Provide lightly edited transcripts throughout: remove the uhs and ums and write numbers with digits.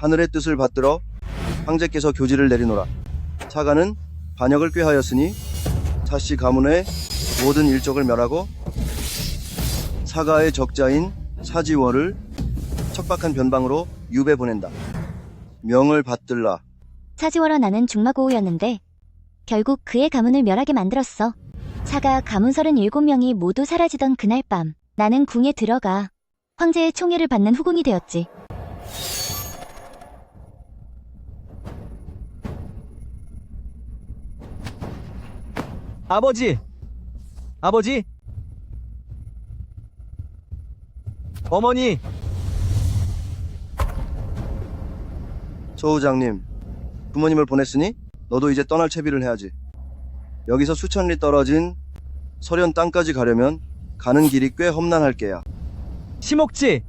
하늘의 뜻을 받들어 황제께서 교지를 내리노라. 사가는 반역을 꾀하였으니 사씨 가문의 모든 일족을 멸하고 사가의 적자인 사지월을 척박한 변방으로 유배 보낸다. 명을 받들라. 사지월어 나는 중마고우였는데 결국 그의 가문을 멸하게 만들었어. 사가 가문 37명이 모두 사라지던 그날 밤 나는 궁에 들어가 황제의 총애를 받는 후궁이 되었지. 아버지! 아버지! 어머니! 소후장님, 부모님을 보냈으니 너도 이제 떠날 채비를 해야지. 여기서 수천 리 떨어진 서련 땅까지 가려면 가는 길이 꽤 험난할 게야. 심옥지!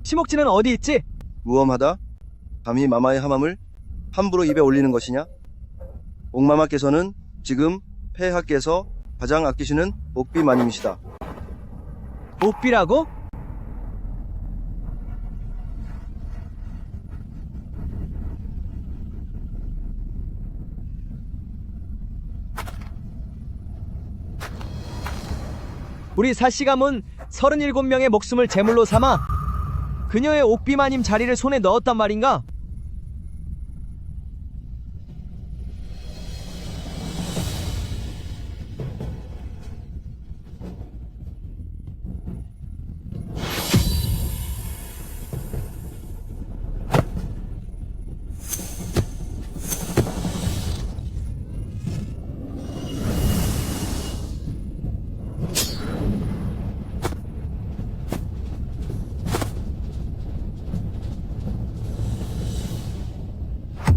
심옥지는 어디 있지? 무엄하다? 감히 마마의 함함을 함부로 입에 올리는 것이냐? 옥마마께서는 지금 폐하께서 가장 아끼시는 옥비마님이시다. 옥비라고? 우리 사씨 가문 37명의 목숨을 제물로 삼아 그녀의 옥비마님 자리를 손에 넣었단 말인가?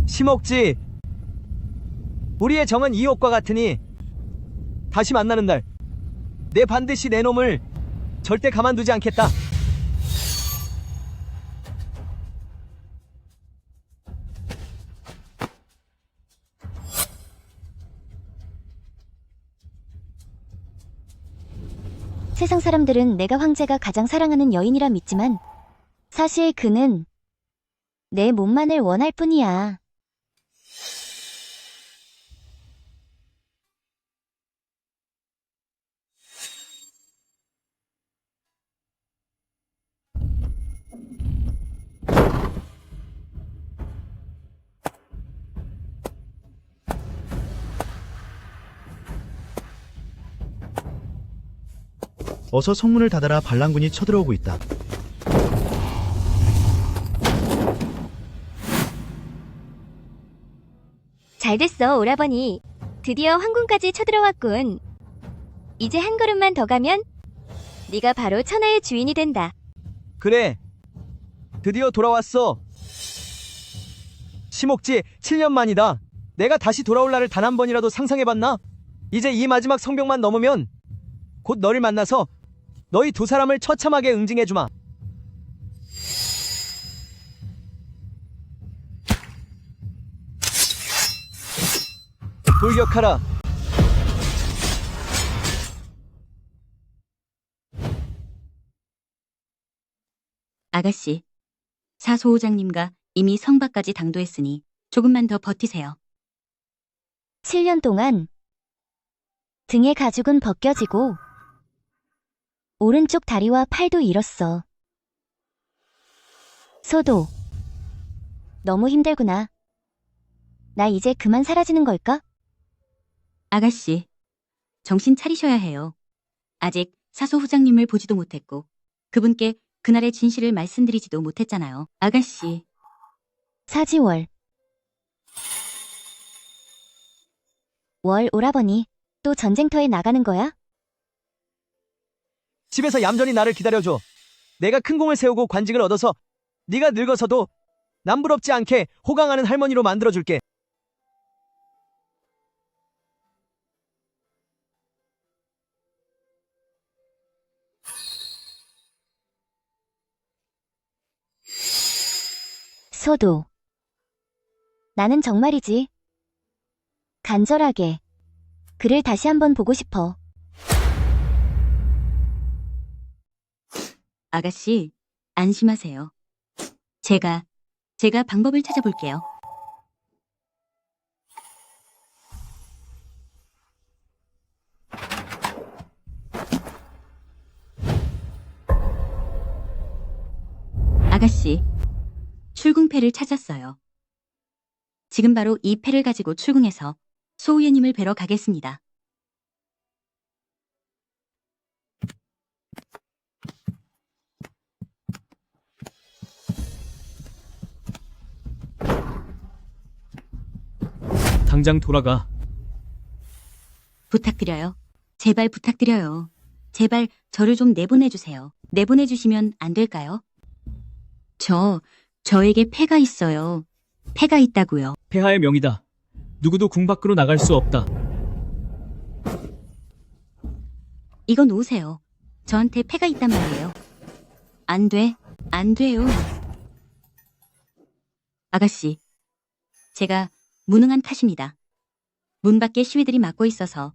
심옥지, 우리의 정은 이옥과 같으니 다시 만나는 날 내 반드시 내 놈을 절대 가만두지 않겠다. 세상 사람들은 내가 황제가 가장 사랑하는 여인이라 믿지만 사실 그는 내 몸만을 원할 뿐이야. 어서 성문을 닫아라. 반란군이 쳐들어오고 있다. 잘됐어, 오라버니. 드디어 황궁까지 쳐들어왔군. 이제 한 걸음만 더 가면 네가 바로 천하의 주인이 된다. 그래, 드디어 돌아왔어. 심옥지, 7년 만이다. 내가 다시 돌아올 날을 단 한 번이라도 상상해봤나? 이제 이 마지막 성벽만 넘으면 곧 너를 만나서 너희 두 사람을 처참하게 응징해주마. 돌격하라. 아가씨, 사소호장님과 이미 성밖까지 당도했으니 조금만 더 버티세요. 7년 동안 등의 가죽은 벗겨지고 오른쪽 다리와 팔도 잃었어. 소도, 너무 힘들구나. 나 이제 그만 사라지는 걸까? 아가씨, 정신 차리셔야 해요. 아직 사소후장님을 보지도 못했고 그분께 그날의 진실을 말씀드리지도 못했잖아요. 아가씨. 사지월. 월 오라버니, 또 전쟁터에 나가는 거야? 집에서 얌전히 나를 기다려줘. 내가 큰 공을 세우고 관직을 얻어서 네가 늙어서도 남부럽지 않게 호강하는 할머니로 만들어줄게. 소도. 나는 정말이지. 간절하게 그를 다시 한번 보고 싶어. 아가씨, 안심하세요. 제가 제가 방법을 찾아볼게요. 아가씨, 출궁패를 찾았어요. 지금 바로 이 패를 가지고 출궁해서 소우예님을 뵈러 가겠습니다. 당장 돌아가. 부탁드려요. 제발 부탁드려요. 제발 저를 좀 내보내주세요. 내보내주시면 안 될까요? 저에게 패가 있어요. 패가 있다고요. 폐하의 명이다. 누구도 궁 밖으로 나갈 수 없다. 이거 놓으세요. 저한테 패가 있단 말이에요. 안 돼. 안 돼요. 아가씨, 제가 무능한 탓입니다. 문 밖에 시위들이 막고 있어서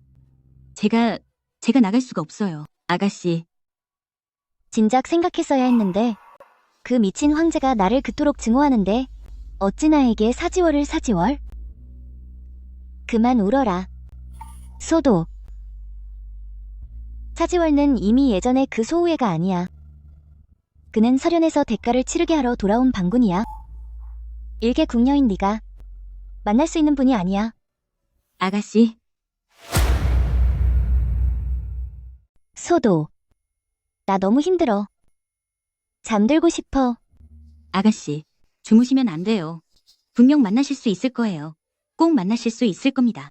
제가 나갈 수가 없어요. 아가씨, 진작 생각했어야 했는데 그 미친 황제가 나를 그토록 증오하는데 어찌 나에게 사지월을 사지월? 그만 울어라. 소도. 사지월는 이미 예전에 그 소우예가 아니야. 그는 설현에서 대가를 치르게 하러 돌아온 반군이야. 일개 궁녀인 네가 만날 수 있는 분이 아니야. 아가씨, 소도. 나 너무 힘들어. 잠들고 싶어. 아가씨, 주무시면 안 돼요. 분명 만나실 수 있을 거예요. 꼭 만나실 수 있을 겁니다.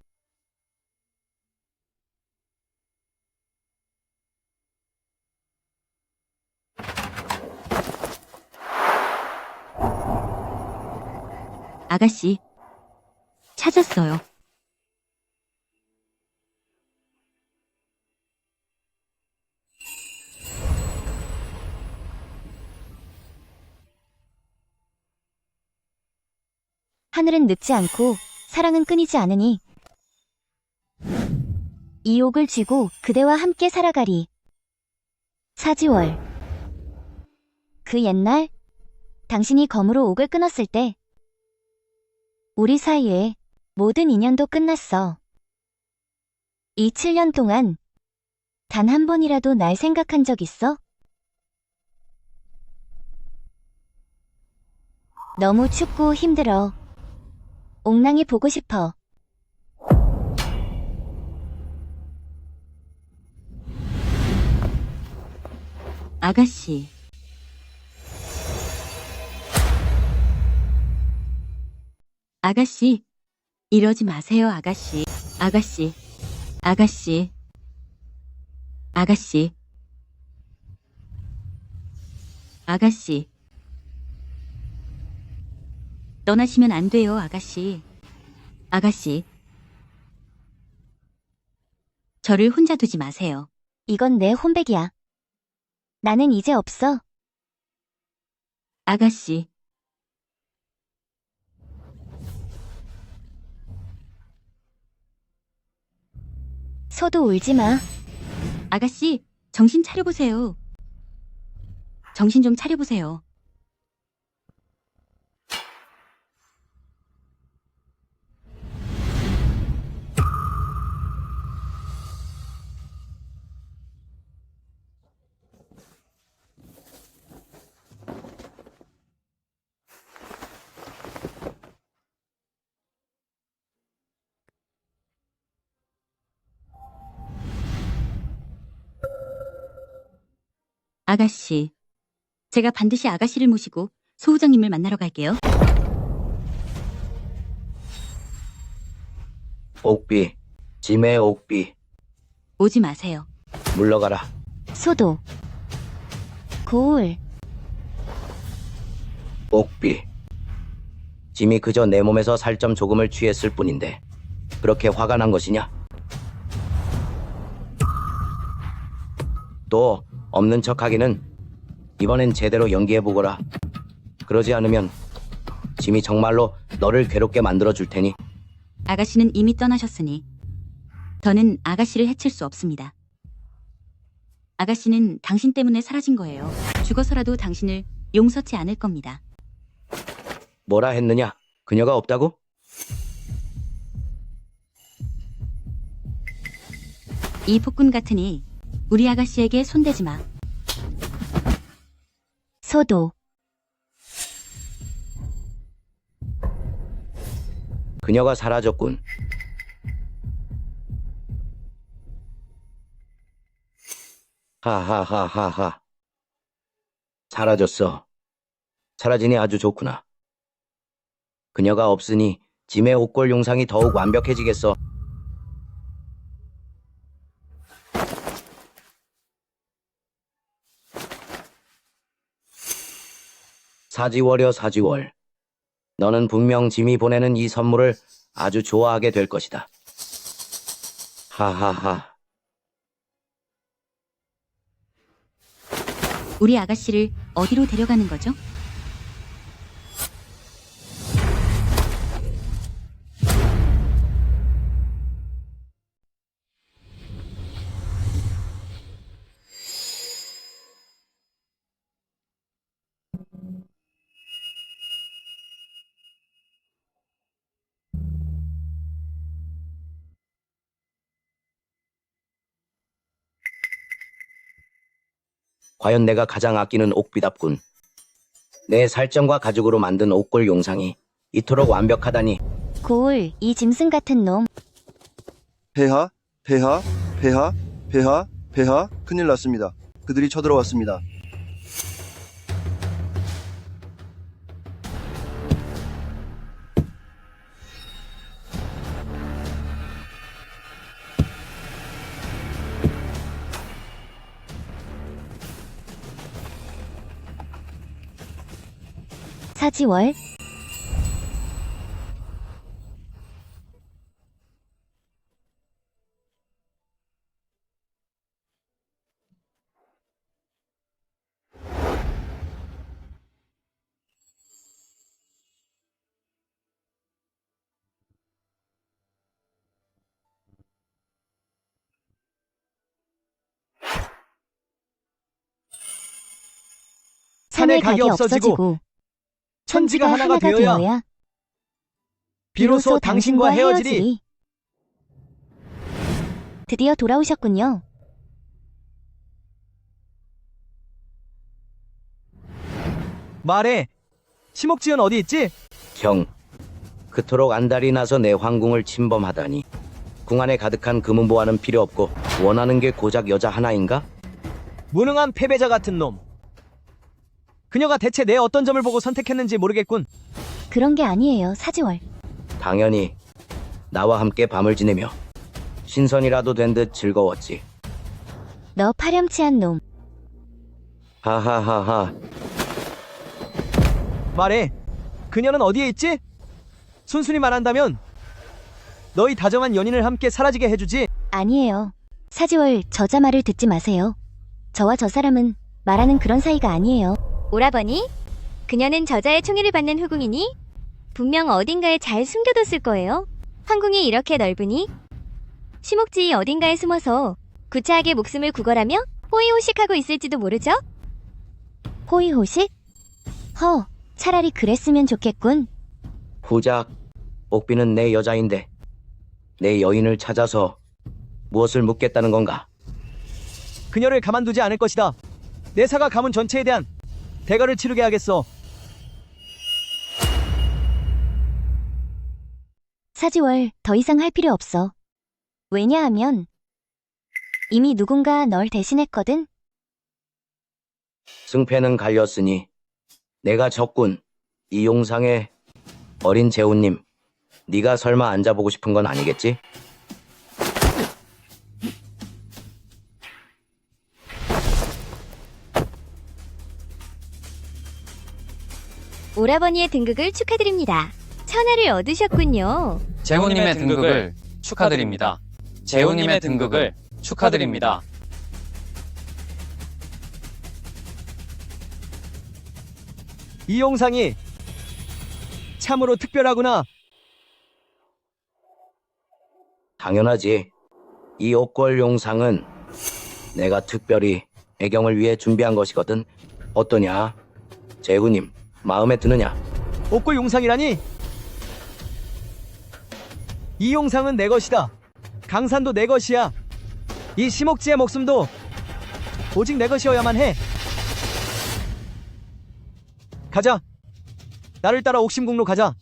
아가씨, 찾았어요. 하늘은 늙지 않고 사랑은 끊이지 않으니 이 옥을 쥐고 그대와 함께 살아가리. 사지월. 그 옛날 당신이 검으로 옥을 끊었을 때 우리 사이에 모든 인연도 끝났어. 이 7년 동안 단 한 번이라도 날 생각한 적 있어? 너무 춥고 힘들어. 옥랑이 보고 싶어. 아가씨. 아가씨, 이러지 마세요, 아가씨. 아가씨, 아가씨, 아가씨, 아가씨. 떠나시면 안 돼요, 아가씨. 아가씨. 저를 혼자 두지 마세요. 이건 내 혼백이야. 나는 이제 없어. 아가씨. 소도 울지 마. 아가씨, 정신 차려보세요. 정신 좀 차려보세요. 아가씨, 제가 반드시 아가씨를 모시고 소우장님을 만나러 갈게요. 옥비, 짐의 옥비, 오지 마세요. 물러가라. 소도. 고울. 옥비. 짐이 그저 내 몸에서 살점 조금을 취했을 뿐인데 그렇게 화가 난 것이냐? 또 없는 척하기는 이번엔 제대로 연기해보거라. 그러지 않으면 짐이 정말로 너를 괴롭게 만들어줄 테니. 아가씨는 이미 떠나셨으니 더는 아가씨를 해칠 수 없습니다. 아가씨는 당신 때문에 사라진 거예요. 죽어서라도 당신을 용서치 않을 겁니다. 뭐라 했느냐? 그녀가 없다고? 이 폭군 같으니 우리 아가씨에게 손대지 마. 소도. 그녀가 사라졌군. 하하하하하. 사라졌어. 사라지니 아주 좋구나. 그녀가 없으니 짐의 옥골 용상이 더욱 완벽해지겠어. 사지월여 사지월. 너는 분명 짐이 보내는 이 선물을 아주 좋아하게 될 것이다. 하하하. 우리 아가씨를 어디로 데려가는 거죠? 과연 내가 가장 아끼는 옥비답군. 내 살점과 가죽으로 만든 옥골 용상이 이토록 완벽하다니. 고울, 이 짐승 같은 놈. 폐하, 폐하, 폐하, 폐하, 폐하. 큰일 났습니다. 그들이 쳐들어왔습니다. 사지월. 산의 각이 없어지고 천지가 하나가 되어야 비로소 당신과 헤어지리. 드디어 돌아오셨군요. 말해. 심옥지연 어디 있지? 형, 그토록 안달이 나서 내 황궁을 침범하다니. 궁 안에 가득한 금은보화는 필요 없고 원하는 게 고작 여자 하나인가? 무능한 패배자 같은 놈. 그녀가 대체 내 어떤 점을 보고 선택했는지 모르겠군. 그런 게 아니에요, 사지월. 당연히 나와 함께 밤을 지내며 신선이라도 된 듯 즐거웠지. 너 파렴치한 놈. 하하하하. 말해. 그녀는 어디에 있지? 순순히 말한다면 너희 다정한 연인을 함께 사라지게 해주지. 아니에요. 사지월, 저자 말을 듣지 마세요. 저와 저 사람은 말하는 그런 사이가 아니에요. 오라버니? 그녀는 저자의 총애를 받는 후궁이니? 분명 어딘가에 잘 숨겨뒀을 거예요. 황궁이 이렇게 넓으니? 심옥지이 어딘가에 숨어서 구차하게 목숨을 구걸하며 호의호식하고 있을지도 모르죠? 호의호식? 차라리 그랬으면 좋겠군. 후작, 옥비는 내 여자인데 내 여인을 찾아서 무엇을 묻겠다는 건가? 그녀를 가만두지 않을 것이다. 내 사가 가문 전체에 대한 대가를 치르게 하겠어. 사지월, 더 이상 할 필요 없어. 왜냐하면 이미 누군가 널 대신했거든. 승패는 갈렸으니 내가 졌군. 이 용상의 어린 재훈님, 네가 설마 앉아보고 싶은 건 아니겠지? 오라버니의 등극을 축하드립니다. 천하를 얻으셨군요. 재훈님의 등극을 축하드립니다. 재훈님의 등극을 축하드립니다. 이 용상이 참으로 특별하구나. 당연하지. 이 옥골 용상은 내가 특별히 애경을 위해 준비한 것이거든. 어떠냐? 재훈님, 마음에 드느냐? 옥골 용상이라니? 이 용상은 내 것이다. 강산도 내 것이야. 이 심옥지의 목숨도 오직 내 것이어야만 해. 가자. 나를 따라 옥심궁로 가자.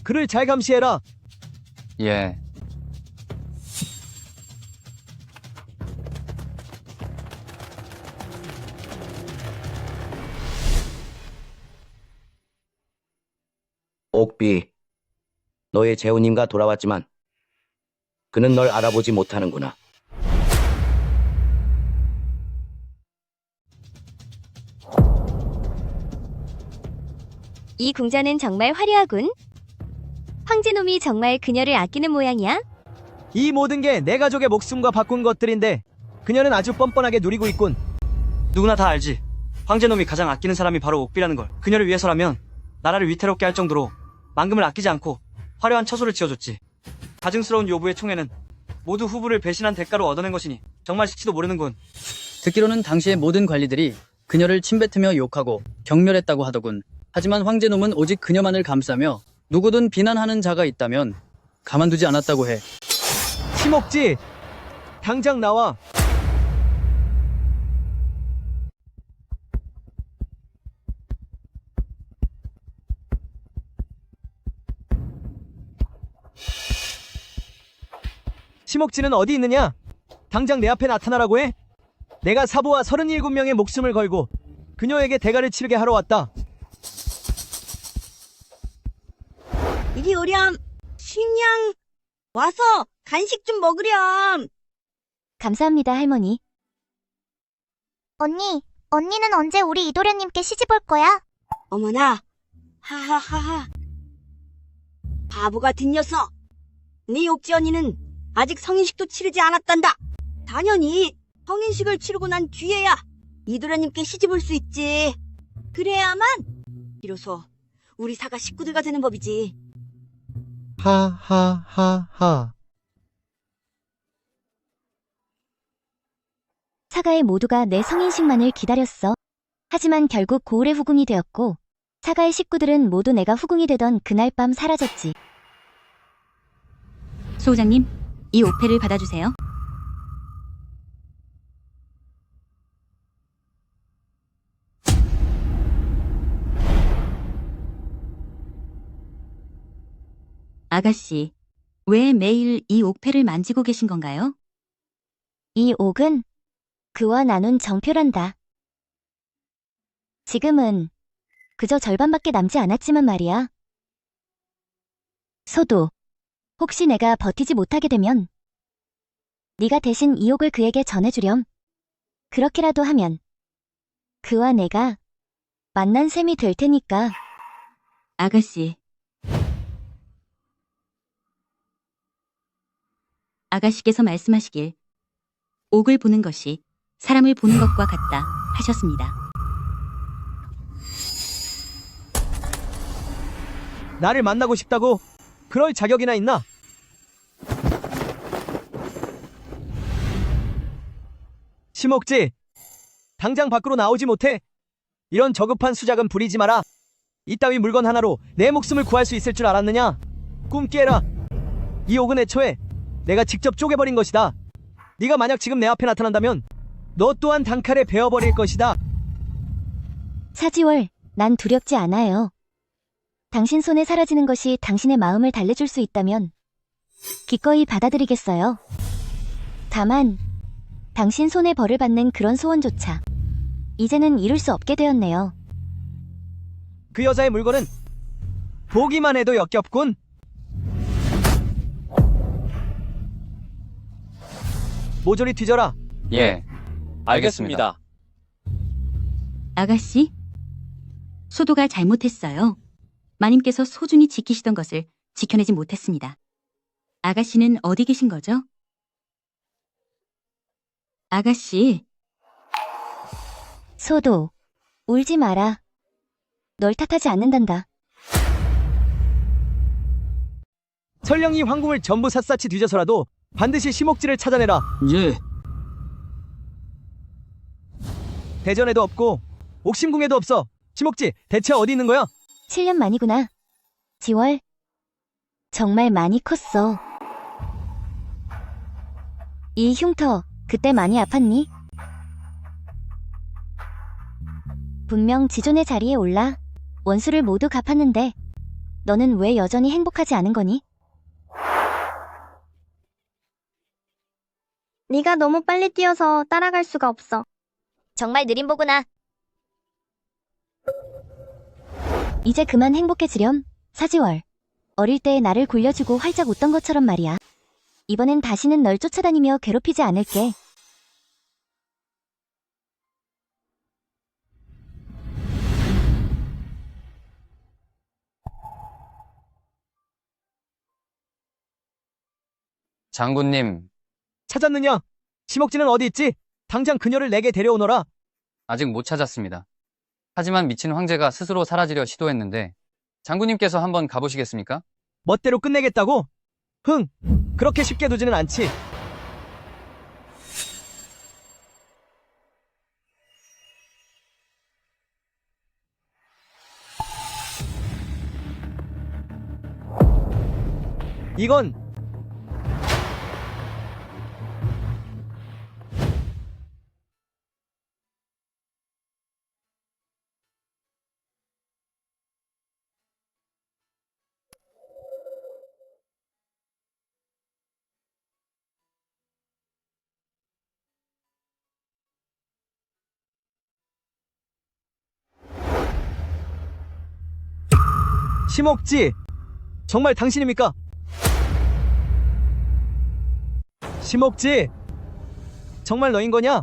그를 잘 감시해라. 예. 옥비, 너의 재우님과 돌아왔지만 그는 널 알아보지 못하는구나. 이 궁전은 정말 화려하군. 황제놈이 정말 그녀를 아끼는 모양이야? 이 모든 게 내 가족의 목숨과 바꾼 것들인데 그녀는 아주 뻔뻔하게 누리고 있군. 누구나 다 알지. 황제놈이 가장 아끼는 사람이 바로 옥비라는 걸. 그녀를 위해서라면 나라를 위태롭게 할 정도로 만금을 아끼지 않고 화려한 처소를 지어줬지. 가증스러운 요부의 총애는 모두 후부를 배신한 대가로 얻어낸 것이니 정말 식지도 모르는군. 듣기로는 당시의 모든 관리들이 그녀를 침뱉으며 욕하고 경멸했다고 하더군. 하지만 황제놈은 오직 그녀만을 감싸며 누구든 비난하는 자가 있다면 가만두지 않았다고 해. 심옥지, 당장 나와. 심옥지는 어디 있느냐? 당장 내 앞에 나타나라고 해. 내가 사부와 37명의 목숨을 걸고 그녀에게 대가를 치르게 하러 왔다. 이리 오렴. 식량 와서 간식 좀 먹으렴. 감사합니다, 할머니. 언니는 언제 우리 이도련님께 시집 올 거야? 어머나. 하하하하. 바보 같은 녀석. 네 옥지 언니는 아직 성인식도 치르지 않았단다. 당연히 성인식을 치르고 난 뒤에야 이도련님께 시집 올 수 있지. 그래야만 비로소 우리 사가 식구들가 되는 법이지. 하하하하. 사가의 모두가 내 성인식만을 기다렸어. 하지만 결국 고을의 후궁이 되었고 사가의 식구들은 모두 내가 후궁이 되던 그날 밤 사라졌지. 소장님, 이 옥패를 받아주세요. 아가씨, 왜 매일 이 옥패를 만지고 계신 건가요? 이 옥은 그와 나눈 정표란다. 지금은 그저 절반밖에 남지 않았지만 말이야. 소도, 혹시 내가 버티지 못하게 되면 네가 대신 이 옥을 그에게 전해주렴. 그렇게라도 하면 그와 내가 만난 셈이 될 테니까. 아가씨. 아가씨께서 말씀하시길 옥을 보는 것이 사람을 보는 것과 같다 하셨습니다. 나를 만나고 싶다고? 그럴 자격이나 있나? 심옥지, 당장 밖으로 나오지 못해. 이런 저급한 수작은 부리지 마라. 이따위 물건 하나로 내 목숨을 구할 수 있을 줄 알았느냐? 꿈 깨라. 이 옥은 애초에 내가 직접 쪼개버린 것이다. 네가 만약 지금 내 앞에 나타난다면 너 또한 단칼에 베어버릴 것이다. 사지월, 난 두렵지 않아요. 당신 손에 사라지는 것이 당신의 마음을 달래줄 수 있다면 기꺼이 받아들이겠어요. 다만 당신 손에 벌을 받는 그런 소원조차 이제는 이룰 수 없게 되었네요. 그 여자의 물건은 보기만 해도 역겹군. 모조리 뒤져라. 예. 알겠습니다. 아가씨, 소도가 잘못했어요. 마님께서 소중히 지키시던 것을 지켜내지 못했습니다. 아가씨는 어디 계신 거죠? 아가씨. 소도, 울지 마라. 널 탓하지 않는단다. 설령이 황궁을 전부 샅샅이 뒤져서라도 반드시 심옥지를 찾아내라. 예. 대전에도 없고 옥심궁에도 없어. 심옥지, 대체 어디 있는 거야? 7년 만이구나. 지월. 정말 많이 컸어. 이 흉터, 그때 많이 아팠니? 분명 지존의 자리에 올라 원수를 모두 갚았는데 너는 왜 여전히 행복하지 않은 거니? 네가 너무 빨리 뛰어서 따라갈 수가 없어. 정말 느린 보구나. 이제 그만 행복해지렴, 사지월. 어릴 때 나를 굴려주고 활짝 웃던 것처럼 말이야. 이번엔 다시는 널 쫓아다니며 괴롭히지 않을게. 장군님, 찾았느냐? 심옥지는 어디 있지? 당장 그녀를 내게 데려오너라. 아직 못 찾았습니다. 하지만 미친 황제가 스스로 사라지려 시도했는데 장군님께서 한번 가보시겠습니까? 멋대로 끝내겠다고? 흥, 그렇게 쉽게 두지는 않지. 이건 심옥지, 정말 당신입니까? 심옥지, 정말 너인 거냐?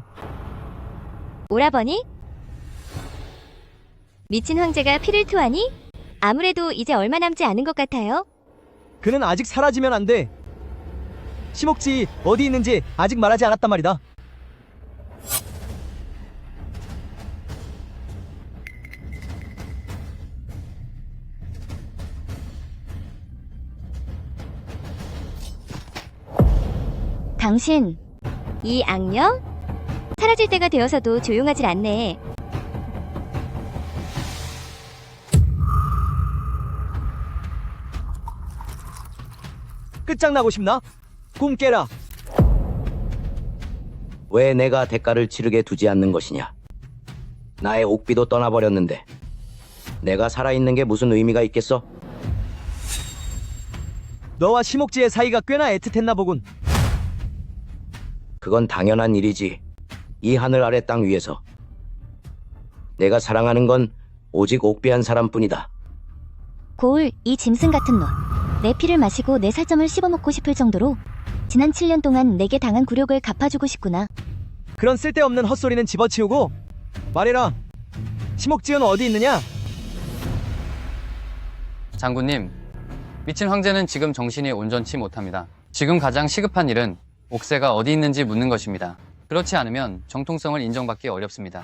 오라버니? 미친 황제가 피를 토하니? 아무래도 이제 얼마 남지 않은 것 같아요. 그는 아직 사라지면 안 돼. 심옥지 어디 있는지 아직 말하지 않았단 말이다. 당신, 이 악녀? 사라질 때가 되어서도 조용하질 않네. 끝장나고 싶나? 꿈 깨라. 왜 내가 대가를 치르게 두지 않는 것이냐? 나의 옥비도 떠나버렸는데 내가 살아있는 게 무슨 의미가 있겠어? 너와 심옥지의 사이가 꽤나 애틋했나 보군. 그건 당연한 일이지. 이 하늘 아래 땅 위에서 내가 사랑하는 건 오직 옥비 한 사람뿐이다. 고울, 이 짐승 같은 놈. 내 피를 마시고 내 살점을 씹어먹고 싶을 정도로 지난 7년 동안 내게 당한 굴욕을 갚아주고 싶구나. 그런 쓸데없는 헛소리는 집어치우고 말해라. 심옥지은 어디 있느냐? 장군님, 미친 황제는 지금 정신이 온전치 못합니다. 지금 가장 시급한 일은 옥새가 어디 있는지 묻는 것입니다. 그렇지 않으면 정통성을 인정받기 어렵습니다.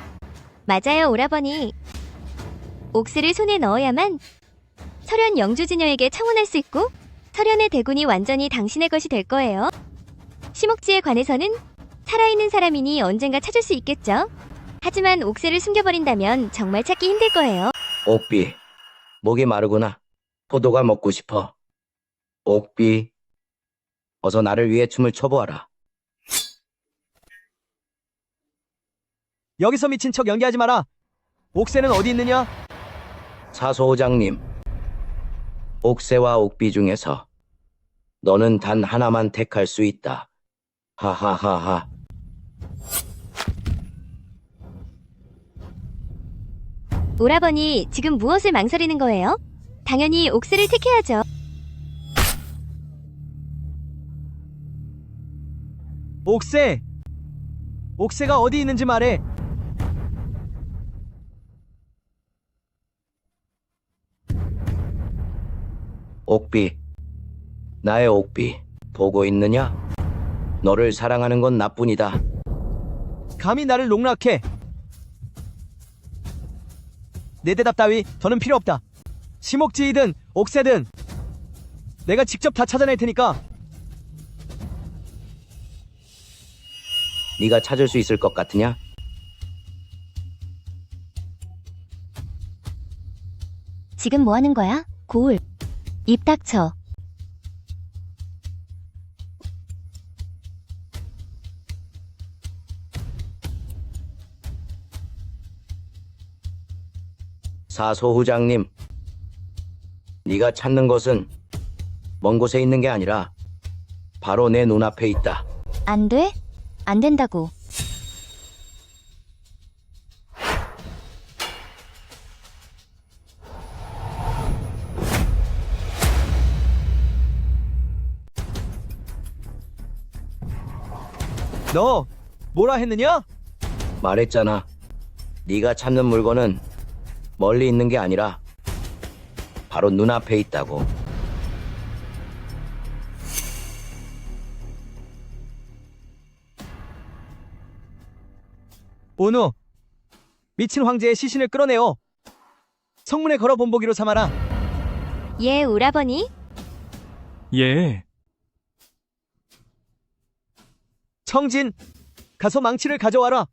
맞아요, 오라버니. 옥새를 손에 넣어야만 설현 영주지녀에게 청혼할 수 있고 설현의 대군이 완전히 당신의 것이 될 거예요. 심옥지에 관해서는 살아있는 사람이니 언젠가 찾을 수 있겠죠. 하지만 옥새를 숨겨버린다면 정말 찾기 힘들 거예요. 옥비, 목이 마르구나. 포도가 먹고 싶어. 옥비, 어서 나를 위해 춤을 춰보아라. 여기서 미친 척 연기하지 마라. 옥새는 어디 있느냐? 사소장님, 옥새와 옥비 중에서 너는 단 하나만 택할 수 있다. 하하하하. 오라버니, 지금 무엇을 망설이는 거예요? 당연히 옥새를 택해야죠. 옥새! 옥새가 어디 있는지 말해. 옥비, 나의 옥비, 보고 있느냐? 너를 사랑하는 건 나뿐이다. 감히 나를 농락해. 내 대답 따위 더는 필요 없다. 심옥지이든 옥새든 내가 직접 다 찾아낼 테니까. 네가 찾을 수 있을 것 같으냐? 지금 뭐 하는 거야? 고울. 입 닥쳐. 사소후장님, 네가 찾는 것은 먼 곳에 있는 게 아니라 바로 내 눈앞에 있다. 안 돼? 안 된다고. 너 뭐라 했느냐? 말했잖아. 네가 찾는 물건은 멀리 있는 게 아니라 바로 눈앞에 있다고. 오누, 미친 황제의 시신을 끌어내어 성문에 걸어 본보기로 삼아라. 예, 오라버니. 예. 청진, 가서 망치를 가져와라.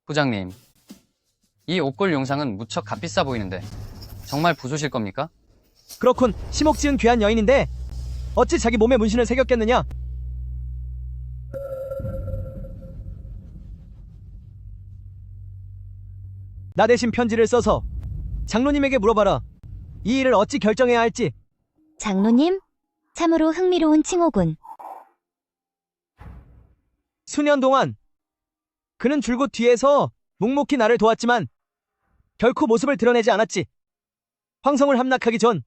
후장님, 이 옥골 용상은 무척 값비싸 보이는데 정말 부수실 겁니까? 그렇군, 심옥지은 귀한 여인인데 어찌 자기 몸에 문신을 새겼겠느냐? 나 대신 편지를 써서 장로님에게 물어봐라. 이 일을 어찌 결정해야 할지. 장로님? 참으로 흥미로운 칭호군. 수년 동안 그는 줄곧 뒤에서 묵묵히 나를 도왔지만 결코 모습을 드러내지 않았지. 황성을 함락하기 전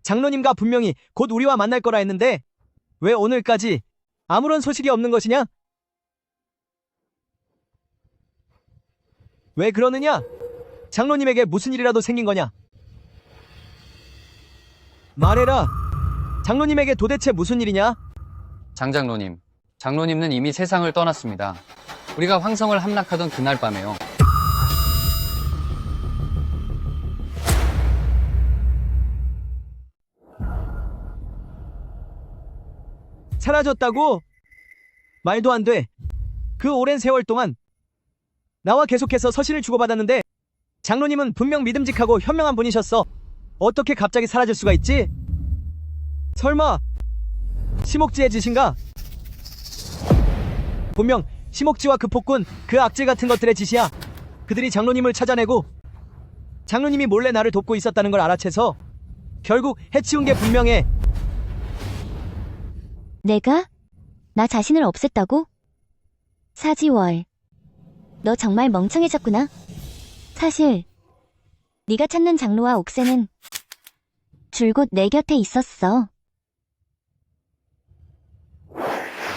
장로님과 분명히 곧 우리와 만날 거라 했는데 왜 오늘까지 아무런 소식이 없는 것이냐? 왜 그러느냐? 장로님에게 무슨 일이라도 생긴 거냐? 말해라. 장로님에게 도대체 무슨 일이냐? 장장로님, 장로님은 이미 세상을 떠났습니다. 우리가 황성을 함락하던 그날 밤에요. 사라졌다고? 말도 안 돼. 그 오랜 세월 동안 나와 계속해서 서신을 주고받았는데 장로님은 분명 믿음직하고 현명한 분이셨어. 어떻게 갑자기 사라질 수가 있지? 설마 심옥지의 짓인가? 분명 심옥지와 그 폭군, 그 악질 같은 것들의 짓이야. 그들이 장로님을 찾아내고 장로님이 몰래 나를 돕고 있었다는 걸 알아채서 결국 해치운 게 분명해. 내가? 나 자신을 없앴다고? 사지월. 너 정말 멍청해졌구나. 사실 네가 찾는 장로와 옥새는 줄곧 내 곁에 있었어.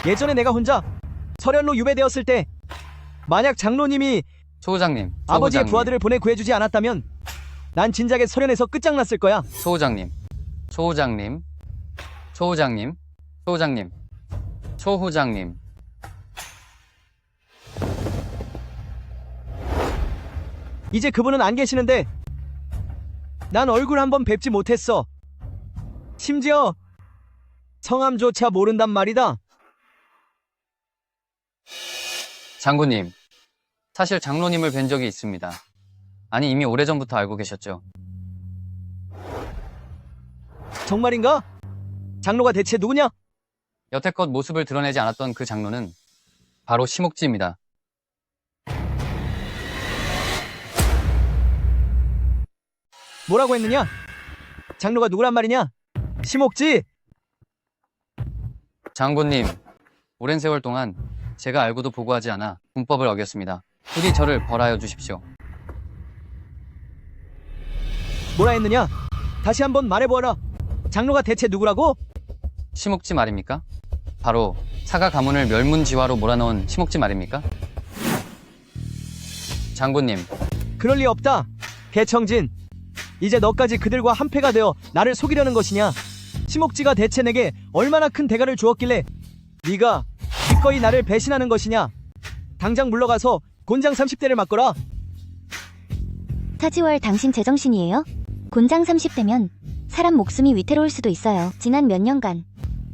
예전에 내가 혼자 설현로 유배되었을 때 만약 장로님이 소후장님, 아버지의 소후장님, 부하들을 보내 구해주지 않았다면 난 진작에 설현에서 끝장났을 거야. 소후장님, 소후장님, 소후장님, 소후장님, 소후장님. 이제 그분은 안 계시는데 난 얼굴 한번 뵙지 못했어. 심지어 성함조차 모른단 말이다. 장군님, 사실 장로님을 뵌 적이 있습니다. 아니, 이미 오래전부터 알고 계셨죠. 정말인가? 장로가 대체 누구냐? 여태껏 모습을 드러내지 않았던 그 장로는 바로 심옥지입니다. 뭐라고 했느냐? 장로가 누구란 말이냐? 심옥지! 장군님, 오랜 세월 동안 제가 알고도 보고하지 않아 군법을 어겼습니다. 부디 저를 벌하여 주십시오. 뭐라 했느냐? 다시 한번 말해보아라. 장로가 대체 누구라고? 심옥지 말입니까? 바로 사가 가문을 멸문지화로 몰아넣은 심옥지 말입니까? 장군님, 그럴 리 없다. 개청진. 이제 너까지 그들과 한패가 되어 나를 속이려는 것이냐? 심옥지가 대체 내게 얼마나 큰 대가를 주었길래 네가 기꺼이 나를 배신하는 것이냐? 당장 물러가서 곤장 30대를 맞거라. 사지월 당신 제정신이에요? 곤장 30대면 사람 목숨이 위태로울 수도 있어요. 지난 몇 년간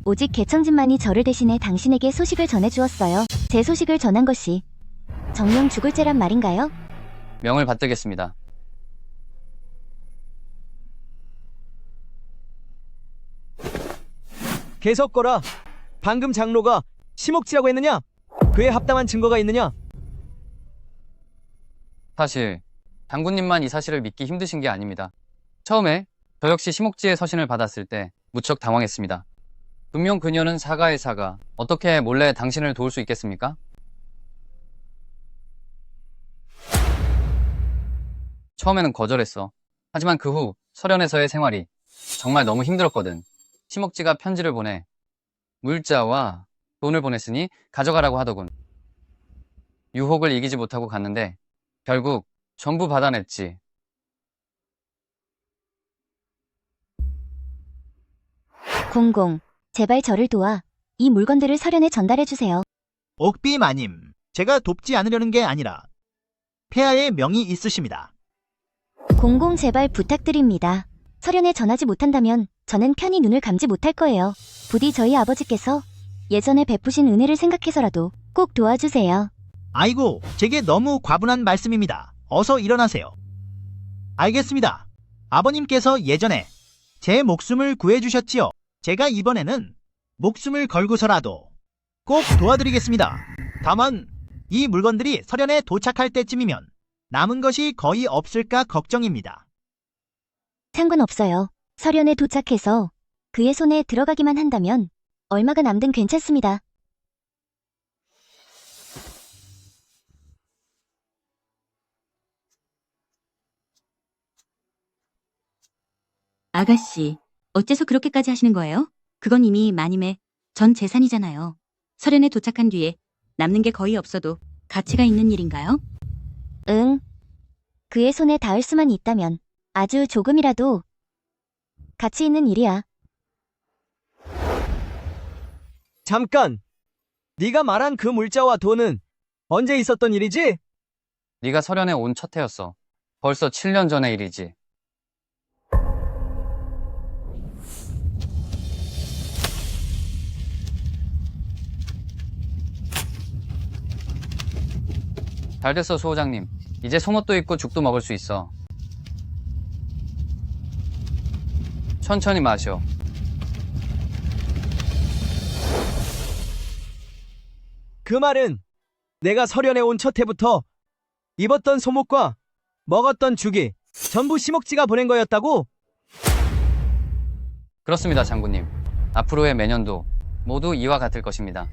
오직 개청진만이 저를 대신해 당신에게 소식을 전해주었어요. 제 소식을 전한 것이 정녕 죽을 죄란 말인가요? 명을 받들겠습니다. 계속 거라. 방금 장로가 심옥지라고 했느냐? 그에 합당한 증거가 있느냐? 사실 장군님만 이 사실을 믿기 힘드신 게 아닙니다. 처음에 저 역시 심옥지의 서신을 받았을 때 무척 당황했습니다. 분명 그녀는 사가의 사가, 어떻게 몰래 당신을 도울 수 있겠습니까? 처음에는 거절했어. 하지만 그 후 설현에서의 생활이 정말 너무 힘들었거든. 심옥지가 편지를 보내 물자와 돈을 보냈으니 가져가라고 하더군. 유혹을 이기지 못하고 갔는데 결국 전부 받아냈지. 공공, 제발 저를 도와. 이 물건들을 설현에 전달해주세요. 옥비 마님, 제가 돕지 않으려는 게 아니라 폐하의 명이 있으십니다. 공공 제발 부탁드립니다. 설현에 전하지 못한다면 저는 편히 눈을 감지 못할 거예요. 부디 저희 아버지께서 예전에 베푸신 은혜를 생각해서라도 꼭 도와주세요. 아이고, 제게 너무 과분한 말씀입니다. 어서 일어나세요. 알겠습니다. 아버님께서 예전에 제 목숨을 구해주셨지요. 제가 이번에는 목숨을 걸고서라도 꼭 도와드리겠습니다. 다만 이 물건들이 설현에 도착할 때쯤이면 남은 것이 거의 없을까 걱정입니다. 상관없어요. 설현에 도착해서 그의 손에 들어가기만 한다면 얼마가 남든 괜찮습니다. 아가씨, 어째서 그렇게까지 하시는 거예요? 그건 이미 마님의 전 재산이잖아요. 설현에 도착한 뒤에 남는 게 거의 없어도 가치가 있는 일인가요? 응. 그의 손에 닿을 수만 있다면 아주 조금이라도 가치 있는 일이야. 잠깐! 네가 말한 그 물자와 돈은 언제 있었던 일이지? 네가 설현에 온 첫 해였어. 벌써 7년 전의 일이지. 잘 됐어, 수호장님. 이제 송옷도 입고 죽도 먹을 수 있어. 천천히 마셔. 그 말은 내가 설현에 온 첫 해부터 입었던 소목과 먹었던 죽이 전부 심옥지가 보낸 거였다고? 그렇습니다, 장군님. 앞으로의 매년도 모두 이와 같을 것입니다.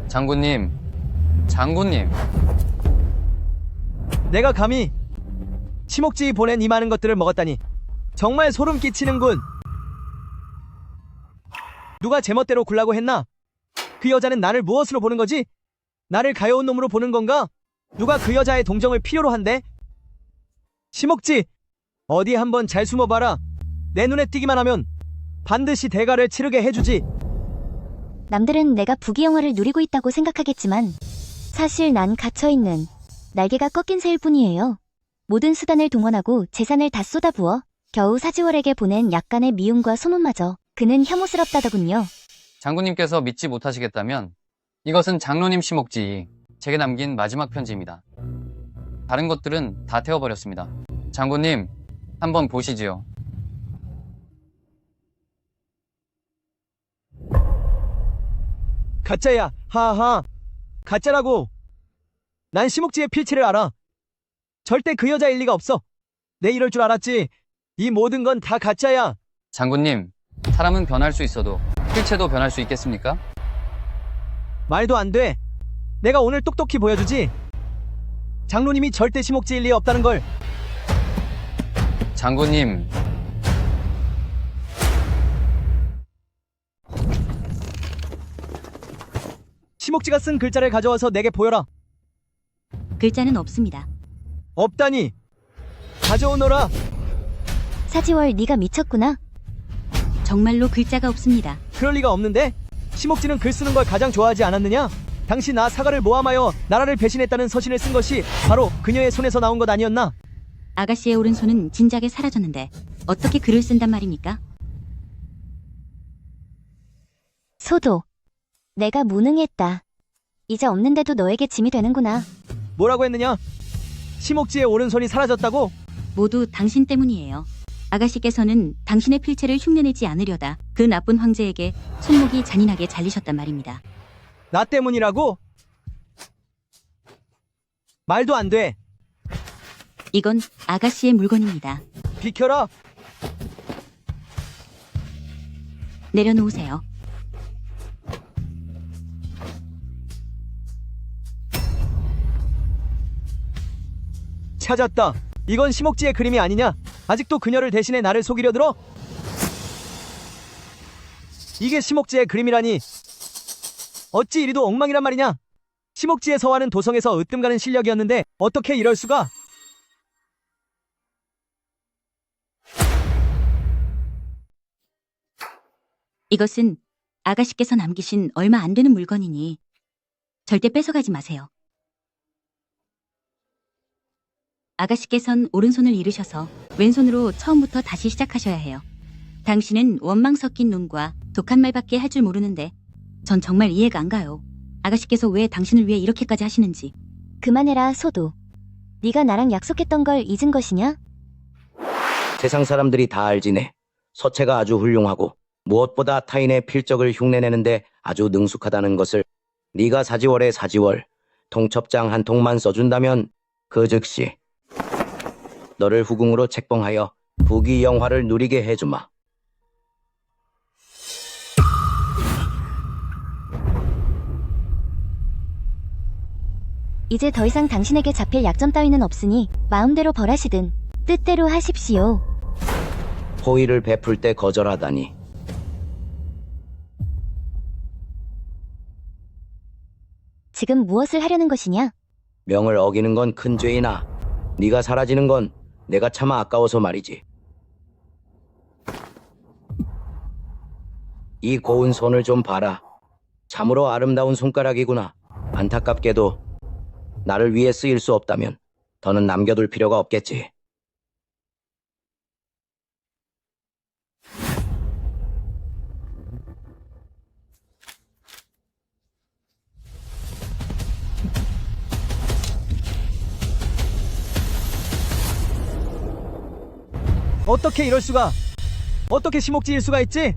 장군님, 내가 감히 심옥지 보낸 이 많은 것들을 먹었다니 정말 소름 끼치는군. 누가 제멋대로 굴라고 했나? 그 여자는 나를 무엇으로 보는 거지? 나를 가여운 놈으로 보는 건가? 누가 그 여자의 동정을 필요로 한대? 심옥지, 어디 한번 잘 숨어봐라. 내 눈에 띄기만 하면 반드시 대가를 치르게 해주지. 남들은 내가 부귀영화를 누리고 있다고 생각하겠지만 사실 난 갇혀있는 날개가 꺾인 새일 뿐이에요. 모든 수단을 동원하고 재산을 다 쏟아부어 겨우 사지월에게 보낸 약간의 미움과 소문마저 그는 혐오스럽다더군요. 장군님께서 믿지 못하시겠다면 이것은 장로님 심옥지 제게 남긴 마지막 편지입니다. 다른 것들은 다 태워버렸습니다. 장군님, 한번 보시지요. 가짜야, 하하. 가짜라고. 난 심옥지의 필체를 알아. 절대 그 여자일 리가 없어. 내 이럴 줄 알았지. 이 모든 건 다 가짜야. 장군님, 사람은 변할 수 있어도 필체도 변할 수 있겠습니까? 말도 안 돼. 내가 오늘 똑똑히 보여주지. 장로님이 절대 심옥지일 리 없다는 걸. 장군님, 심옥지가 쓴 글자를 가져와서 내게 보여라. 글자는 없습니다. 없다니. 가져오너라. 사지월, 네가 미쳤구나. 정말로 글자가 없습니다. 그럴 리가 없는데? 심옥지는 글 쓰는 걸 가장 좋아하지 않았느냐? 당시 나 사가를 모함하여 나라를 배신했다는 서신을 쓴 것이 바로 그녀의 손에서 나온 것 아니었나? 아가씨의 오른손은 진작에 사라졌는데 어떻게 글을 쓴단 말입니까? 소도. 내가 무능했다. 이제 없는데도 너에게 짐이 되는구나. 뭐라고 했느냐? 심옥지의 오른손이 사라졌다고? 모두 당신 때문이에요. 아가씨께서는 당신의 필체를 흉내내지 않으려다 그 나쁜 황제에게 손목이 잔인하게 잘리셨단 말입니다. 나 때문이라고? 말도 안 돼. 이건 아가씨의 물건입니다. 비켜라. 내려놓으세요. 찾았다. 이건 심옥지의 그림이 아니냐? 아직도 그녀를 대신해 나를 속이려 들어? 이게 심옥지의 그림이라니. 어찌 이리도 엉망이란 말이냐? 심옥지의 서화는 도성에서 으뜸가는 실력이었는데 어떻게 이럴 수가? 이것은 아가씨께서 남기신 얼마 안 되는 물건이니 절대 뺏어가지 마세요. 아가씨께선 오른손을 잃으셔서 왼손으로 처음부터 다시 시작하셔야 해요. 당신은 원망 섞인 눈과 독한 말밖에 할 줄 모르는데 전 정말 이해가 안 가요. 아가씨께서 왜 당신을 위해 이렇게까지 하시는지. 그만해라, 소도. 네가 나랑 약속했던 걸 잊은 것이냐? 세상 사람들이 다 알지네. 서체가 아주 훌륭하고 무엇보다 타인의 필적을 흉내내는데 아주 능숙하다는 것을. 네가 사지월에 사지월 통첩장 한 통만 써준다면 그 즉시 너를 후궁으로 책봉하여 부귀 영화를 누리게 해주마. 이제 더 이상 당신에게 잡힐 약점 따위는 없으니 마음대로 벌하시든 뜻대로 하십시오. 호의를 베풀 때 거절하다니. 지금 무엇을 하려는 것이냐? 명을 어기는 건 큰 죄이나 네가 사라지는 건 내가 차마 아까워서 말이지. 이 고운 손을 좀 봐라. 참으로 아름다운 손가락이구나. 안타깝게도 나를 위해 쓰일 수 없다면 더는 남겨둘 필요가 없겠지. 어떻게 이럴 수가? 어떻게 심옥지일 수가 있지?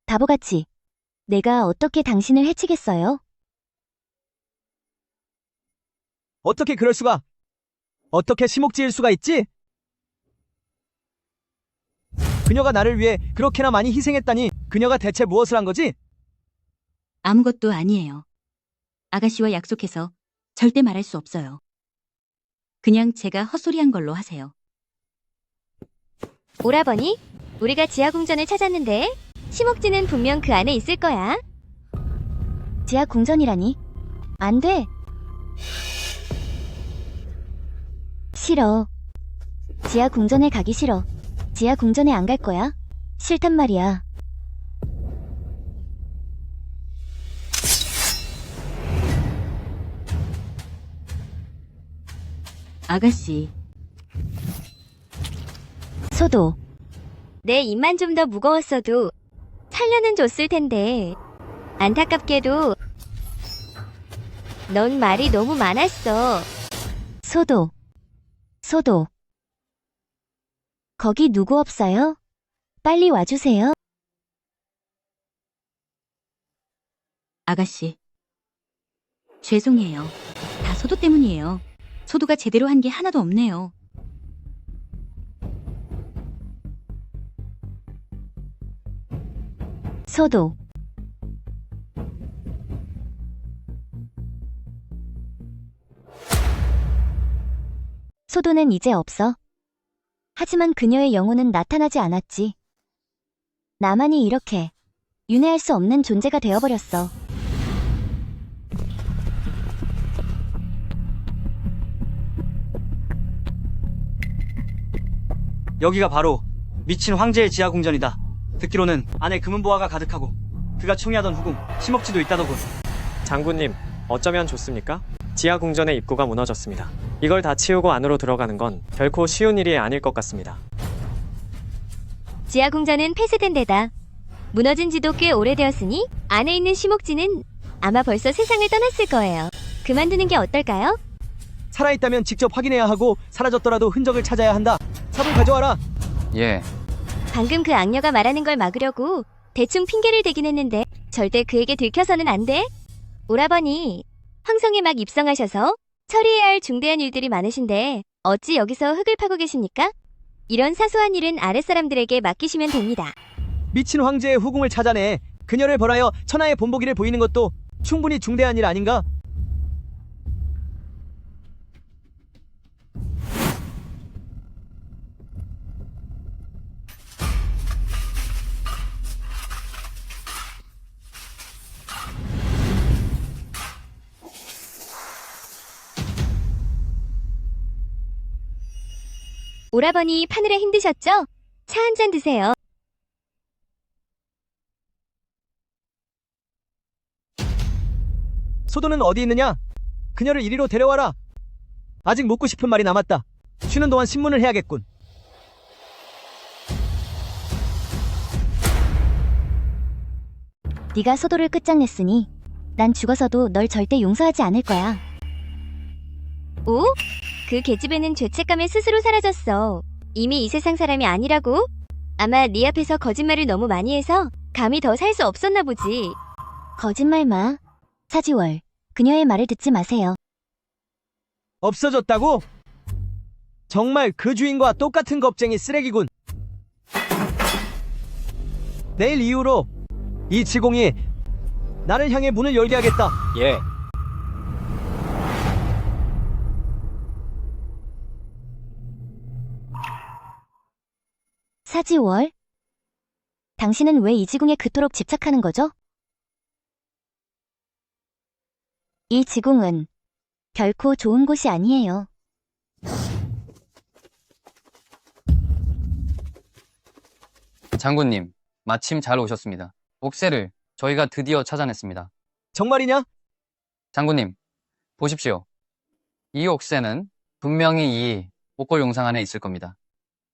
바보같이. 내가 어떻게 당신을 해치겠어요? 어떻게 그럴 수가? 어떻게 심옥지일 수가 있지? 그녀가 나를 위해 그렇게나 많이 희생했다니 그녀가 대체 무엇을 한 거지? 아무것도 아니에요. 아가씨와 약속해서 절대 말할 수 없어요. 그냥 제가 헛소리한 걸로 하세요. 오라버니, 우리가 지하궁전을 찾았는데 심옥지는 분명 그 안에 있을 거야. 지하 궁전이라니? 안 돼. 싫어. 지하 궁전에 가기 싫어. 지하 궁전에 안 갈 거야? 싫단 말이야. 아가씨. 소도. 내 입만 좀 더 무거웠어도 살려는 줬을 텐데. 안타깝게도 넌 말이 너무 많았어. 소도. 소도. 거기 누구 없어요? 빨리 와주세요. 아가씨. 죄송해요. 다 소도 때문이에요. 소도가 제대로 한 게 하나도 없네요. 소도. 소도는 이제 없어. 하지만 그녀의 영혼은 나타나지 않았지. 나만이 이렇게 윤회할 수 없는 존재가 되어버렸어. 여기가 바로 미친 황제의 지하궁전이다. 듣기로는 안에 금은보화가 가득하고 그가 총애하던 후궁 심옥지도 있다더군. 장군님, 어쩌면 좋습니까? 지하궁전의 입구가 무너졌습니다. 이걸 다 치우고 안으로 들어가는 건 결코 쉬운 일이 아닐 것 같습니다. 지하궁전은 폐쇄된 데다. 무너진 지도 꽤 오래되었으니 안에 있는 심옥지는 아마 벌써 세상을 떠났을 거예요. 그만두는 게 어떨까요? 살아있다면 직접 확인해야 하고 사라졌더라도 흔적을 찾아야 한다. 삽을 가져와라. 예. 방금 그 악녀가 말하는 걸 막으려고 대충 핑계를 대긴 했는데 절대 그에게 들켜서는 안 돼. 오라버니, 황성에 막 입성하셔서 처리해야 할 중대한 일들이 많으신데 어찌 여기서 흙을 파고 계십니까? 이런 사소한 일은 아랫사람들에게 맡기시면 됩니다. 미친 황제의 후궁을 찾아내 그녀를 벌하여 천하의 본보기를 보이는 것도 충분히 중대한 일 아닌가? 오라버니 파느라 힘드셨죠? 차 한 잔 드세요. 소도는 어디 있느냐? 그녀를 이리로 데려와라. 아직 묻고 싶은 말이 남았다. 쉬는 동안 신문을 해야겠군. 네가 소도를 끝장냈으니 난 죽어서도 널 절대 용서하지 않을 거야. 오? 그 계집애는 죄책감에 스스로 사라졌어. 이미 이 세상 사람이 아니라고? 아마 네 앞에서 거짓말을 너무 많이 해서 감히 더 살 수 없었나 보지. 거짓말 마. 사지월, 그녀의 말을 듣지 마세요. 없어졌다고? 정말 그 주인과 똑같은 겁쟁이 쓰레기군. 내일 이후로 이 지공이 나를 향해 문을 열게 하겠다. 예. 사지월, 당신은 왜 이 지궁에 그토록 집착하는 거죠? 이 지궁은 결코 좋은 곳이 아니에요. 장군님, 마침 잘 오셨습니다. 옥새를 저희가 드디어 찾아냈습니다. 정말이냐? 장군님, 보십시오. 이 옥새는 분명히 이 옥골 용상 안에 있을 겁니다.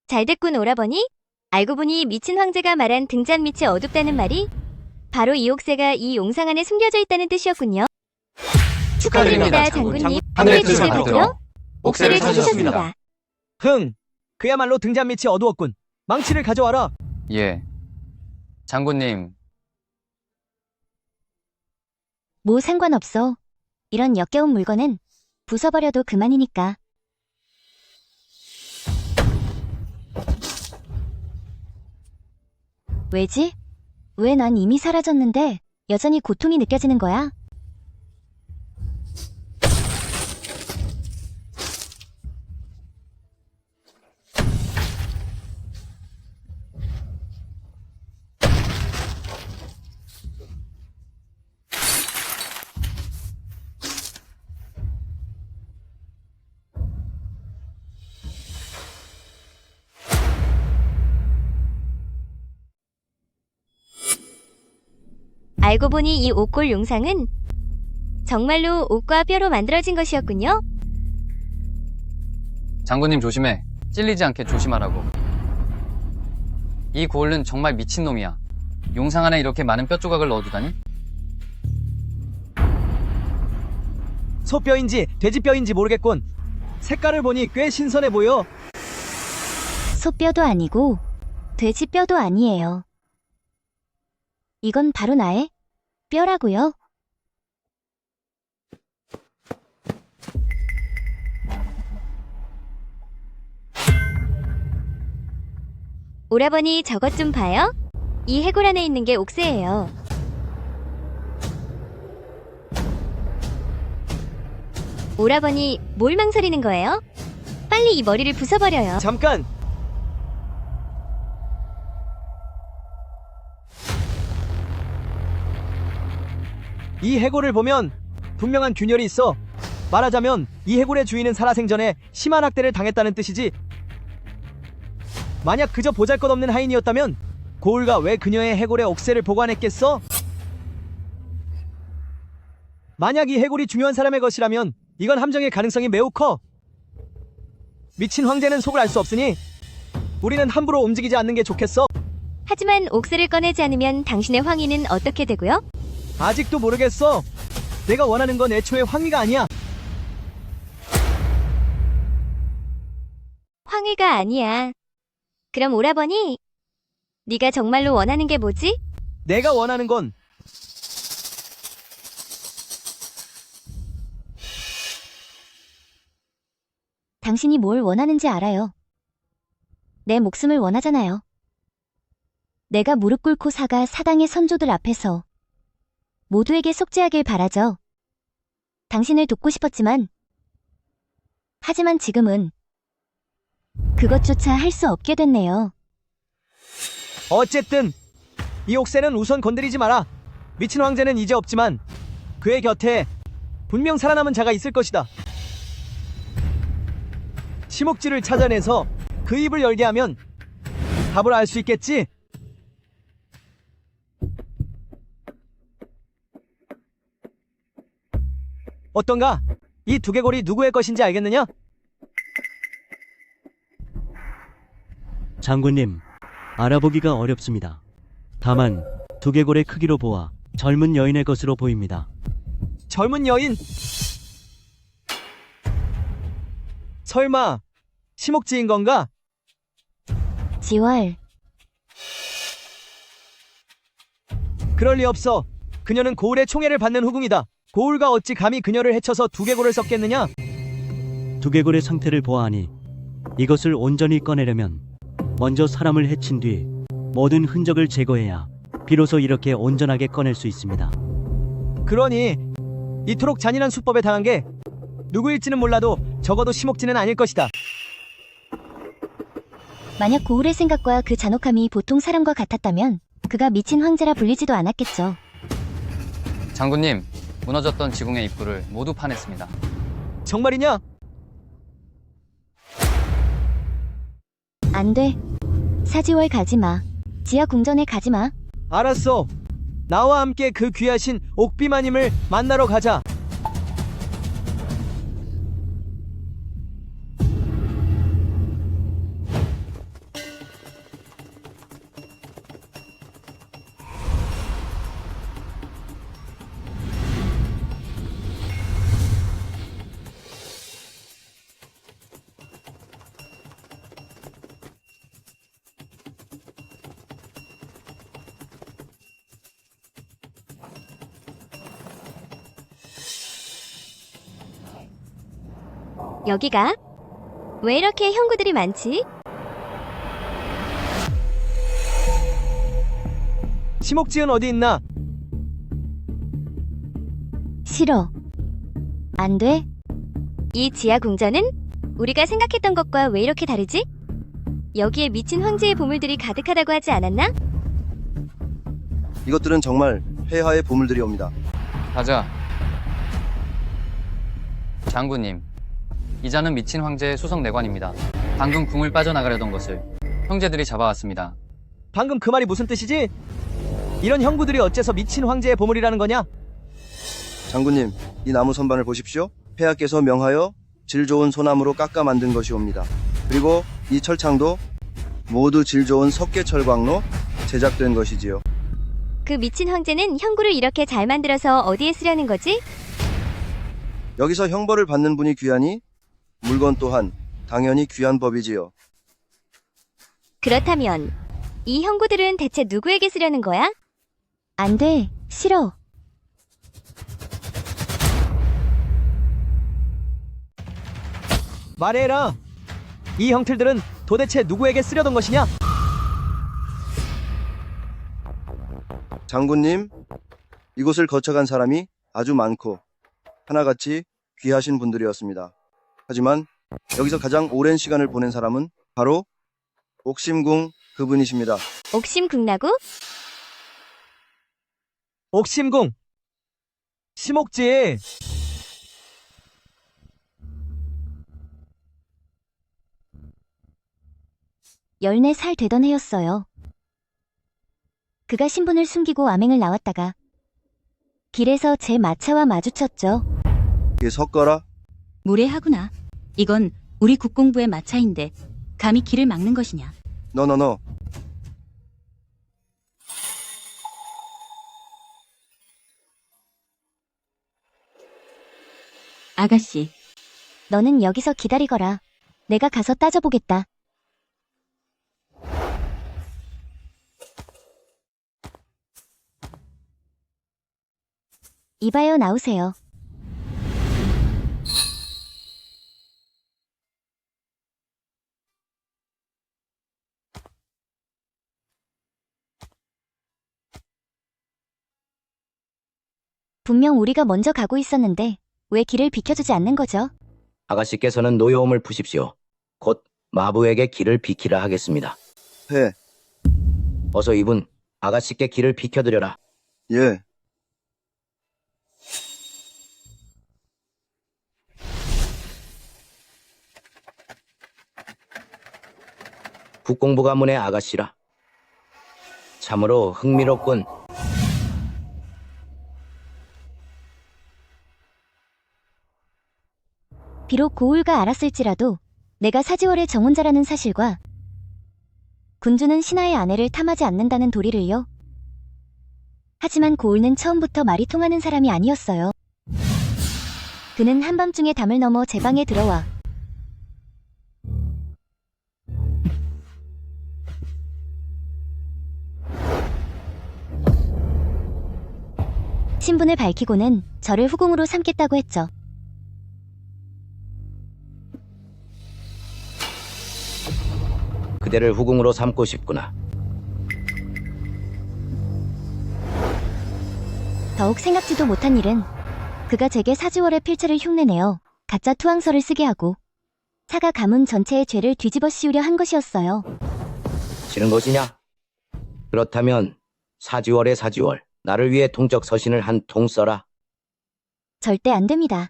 잘 됐군, 오라버니. 알고 보니 미친 황제가 말한 등잔 밑이 어둡다는 말이 바로 이 옥새가 이 용상 안에 숨겨져 있다는 뜻이었군요. 축하드립니다, 장군님. 하늘의 뜻을 받들어 옥새를 찾으셨습니다. 그야말로 등잔 밑이 어두웠군. 망치를 가져와라. 예. 장군님, 뭐 상관없어. 이런 역겨운 물건은 부숴버려도 그만이니까. 왜지? 왜 난 이미 사라졌는데 여전히 고통이 느껴지는 거야? 알고 보니 이 옥골 용상은 정말로 옥과 뼈로 만들어진 것이었군요. 장군님 조심해. 찔리지 않게 조심하라고. 이 고을은 정말 미친놈이야. 용상 안에 이렇게 많은 뼈 조각을 넣어두다니? 소뼈인지 돼지뼈인지 모르겠군. 색깔을 보니 꽤 신선해 보여. 소뼈도 아니고 돼지뼈도 아니에요. 이건 바로 나의 뼈라고요. 오라버니 저것 좀 봐요. 이 해골 안에 있는 게 옥새예요. 오라버니 뭘 망설이는 거예요? 빨리 이 머리를 부숴버려요. 잠깐! 이 해골을 보면 분명한 균열이 있어. 말하자면 이 해골의 주인은 살아생전에 심한 학대를 당했다는 뜻이지. 만약 그저 보잘것없는 하인이었다면 고을가 왜 그녀의 해골의 옥새를 보관했겠어? 만약 이 해골이 중요한 사람의 것이라면 이건 함정일 가능성이 매우 커. 미친 황제는 속을 알 수 없으니 우리는 함부로 움직이지 않는 게 좋겠어. 하지만 옥새를 꺼내지 않으면 당신의 황위는 어떻게 되고요? 아직도 모르겠어. 내가 원하는 건 애초에 황위가 아니야. 황위가 아니야. 그럼 오라버니, 네가 정말로 원하는 게 뭐지? 내가 원하는 건 당신이 뭘 원하는지 알아요. 내 목숨을 원하잖아요. 내가 무릎 꿇고 사가 사당의 선조들 앞에서 모두에게 속죄하길 바라죠. 당신을 돕고 싶었지만, 하지만 지금은 그것조차 할 수 없게 됐네요. 어쨌든 이 옥새는 우선 건드리지 마라. 미친 황제는 이제 없지만 그의 곁에 분명 살아남은 자가 있을 것이다. 심옥지를 찾아내서 그 입을 열게 하면 답을 알 수 있겠지? 어떤가? 이 두개골이 누구의 것인지 알겠느냐? 장군님, 알아보기가 어렵습니다. 다만 두개골의 크기로 보아 젊은 여인의 것으로 보입니다. 젊은 여인? 설마 심옥지인 건가? 지월, 그럴 리 없어. 그녀는 고을의 총애를 받는 후궁이다. 고을가 어찌 감히 그녀를 해쳐서 두개골을 썩겠느냐? 두개골의 상태를 보아하니 이것을 온전히 꺼내려면 먼저 사람을 해친 뒤 모든 흔적을 제거해야 비로소 이렇게 온전하게 꺼낼 수 있습니다. 그러니 이토록 잔인한 수법에 당한 게 누구일지는 몰라도 적어도 심옥지는 아닐 것이다. 만약 고울의 생각과 그 잔혹함이 보통 사람과 같았다면 그가 미친 황제라 불리지도 않았겠죠. 장군님, 무너졌던 지궁의 입구를 모두 파냈습니다. 정말이냐? 안 돼. 사지월 가지마. 지하 궁전에 가지마. 알았어. 나와 함께 그 귀하신 옥비마님을 만나러 가자. 여기가? 왜 이렇게 형구들이 많지? 심옥지은 어디 있나? 싫어. 안 돼. 이 지하 궁전은 우리가 생각했던 것과 왜 이렇게 다르지? 여기에 미친 황제의 보물들이 가득하다고 하지 않았나? 이것들은 정말 폐하의 보물들이옵니다. 가자. 장군님, 이자는 미친 황제의 수석 내관입니다. 방금 궁을 빠져나가려던 것을 형제들이 잡아왔습니다. 방금 그 말이 무슨 뜻이지? 이런 형구들이 어째서 미친 황제의 보물이라는 거냐? 장군님, 이 나무 선반을 보십시오. 폐하께서 명하여 질 좋은 소나무로 깎아 만든 것이옵니다. 그리고 이 철창도 모두 질 좋은 석계철광로 제작된 것이지요. 그 미친 황제는 형구를 이렇게 잘 만들어서 어디에 쓰려는 거지? 여기서 형벌을 받는 분이 귀하니 물건 또한 당연히 귀한 법이지요. 그렇다면 이 형구들은 대체 누구에게 쓰려는 거야? 안 돼. 싫어. 말해라. 이 형틀들은 도대체 누구에게 쓰려던 것이냐? 장군님, 이곳을 거쳐간 사람이 아주 많고 하나같이 귀하신 분들이었습니다. 하지만 여기서 가장 오랜 시간을 보낸 사람은 바로 옥심궁 그분이십니다. 옥심궁라고? 옥심궁. 심옥지. 열네 살 되던 해였어요. 그가 신분을 숨기고 암행을 나왔다가 길에서 제 마차와 마주쳤죠. 이게 석거라? 무례하구나. 이건 우리 국공부의 마차인데 감히 길을 막는 것이냐. 너너너. 아가씨, 너는 여기서 기다리거라. 내가 가서 따져보겠다. 이봐요, 나오세요. 분명 우리가 먼저 가고 있었는데 왜 길을 비켜주지 않는 거죠? 아가씨께서는 노여움을 푸십시오. 곧 마부에게 길을 비키라 하겠습니다. 폐. 어서 이분 아가씨께 길을 비켜드려라. 예. 국공부 가문의 아가씨라. 참으로 흥미롭군. 비록 고울가 알았을지라도 내가 사지월의 정혼자라는 사실과 군주는 신하의 아내를 탐하지 않는다는 도리를요. 하지만 고울은 처음부터 말이 통하는 사람이 아니었어요. 그는 한밤중에 담을 넘어 제 방에 들어와 신분을 밝히고는 저를 후궁으로 삼겠다고 했죠. 그대를 후궁으로 삼고 싶구나. 더욱 생각지도 못한 일은 그가 제게 사주월의 필체를 흉내내어 가짜 투항서를 쓰게 하고 사가 가문 전체의 죄를 뒤집어 씌우려 한 것이었어요. 싫은 것이냐? 그렇다면 사지월의 사지월, 나를 위해 통적 서신을 한 통 써라. 절대 안 됩니다.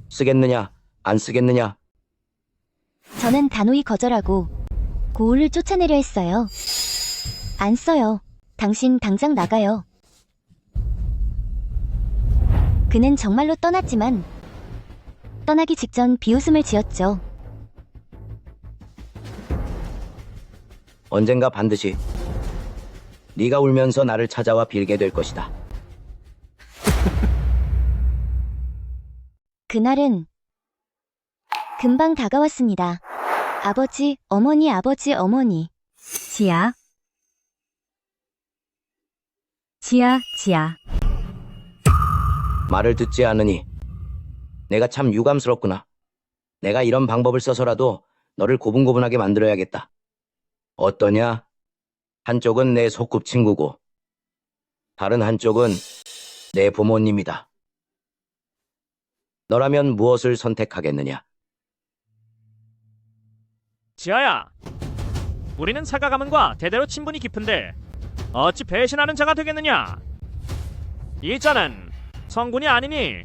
쓰겠느냐? 안 쓰겠느냐? 저는 단호히 거절하고 고울을 쫓아내려 했어요. 안 써요. 당신 당장 나가요. 그는 정말로 떠났지만 떠나기 직전 비웃음을 지었죠. 언젠가 반드시 네가 울면서 나를 찾아와 빌게 될 것이다. 그날은 금방 다가왔습니다. 아버지, 어머니, 아버지, 어머니. 지아. 지아, 지아. 말을 듣지 않으니 내가 참 유감스럽구나. 내가 이런 방법을 써서라도 너를 고분고분하게 만들어야겠다. 어떠냐? 한쪽은 내 소꿉친구고 다른 한쪽은 내 부모님이다. 너라면 무엇을 선택하겠느냐? 지아야, 우리는 사가 가문과 대대로 친분이 깊은데 어찌 배신하는 자가 되겠느냐? 이 자는 성군이 아니니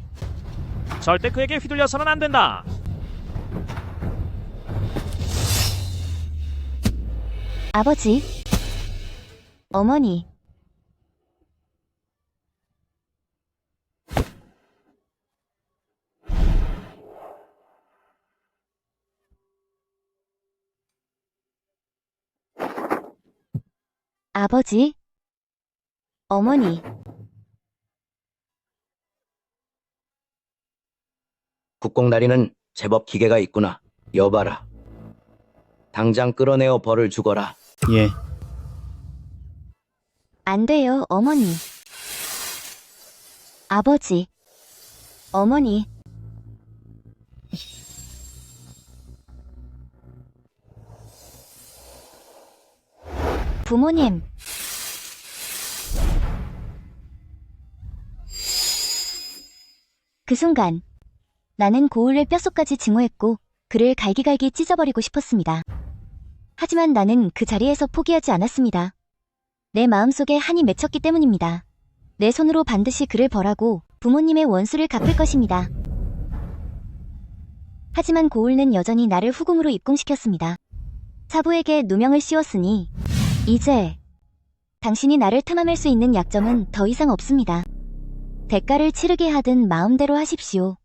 절대 그에게 휘둘려서는 안 된다. 아버지, 어머니. 아버지, 어머니. 국공다리는 제법 기계가 있구나. 여봐라. 당장 끌어내어 벌을 주거라. 예. 안 돼요, 어머니. 아버지, 어머니. 부모님. 그 순간 나는 고울의 뼛속까지 증오했고 그를 갈기갈기 찢어버리고 싶었습니다. 하지만 나는 그 자리에서 포기하지 않았습니다. 내 마음속에 한이 맺혔기 때문입니다. 내 손으로 반드시 그를 벌하고 부모님의 원수를 갚을 것입니다. 하지만 고울은 여전히 나를 후궁으로 입궁시켰습니다. 사부에게 누명을 씌웠으니 이제 당신이 나를 탐함할 수 있는 약점은 더 이상 없습니다. 대가를 치르게 하든 마음대로 하십시오.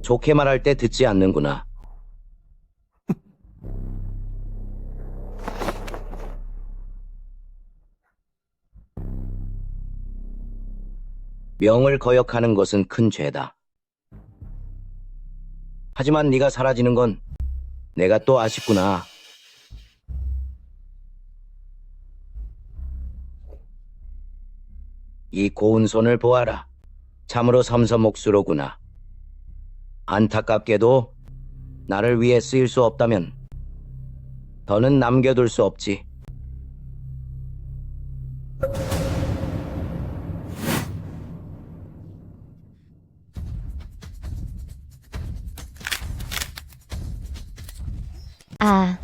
좋게 말할 때 듣지 않는구나. 명을 거역하는 것은 큰 죄다. 하지만 네가 사라지는 건 내가 또 아쉽구나. 이 고운 손을 보아라. 참으로 섬섬옥수로구나. 안타깝게도 나를 위해 쓰일 수 없다면 더는 남겨둘 수 없지. 아,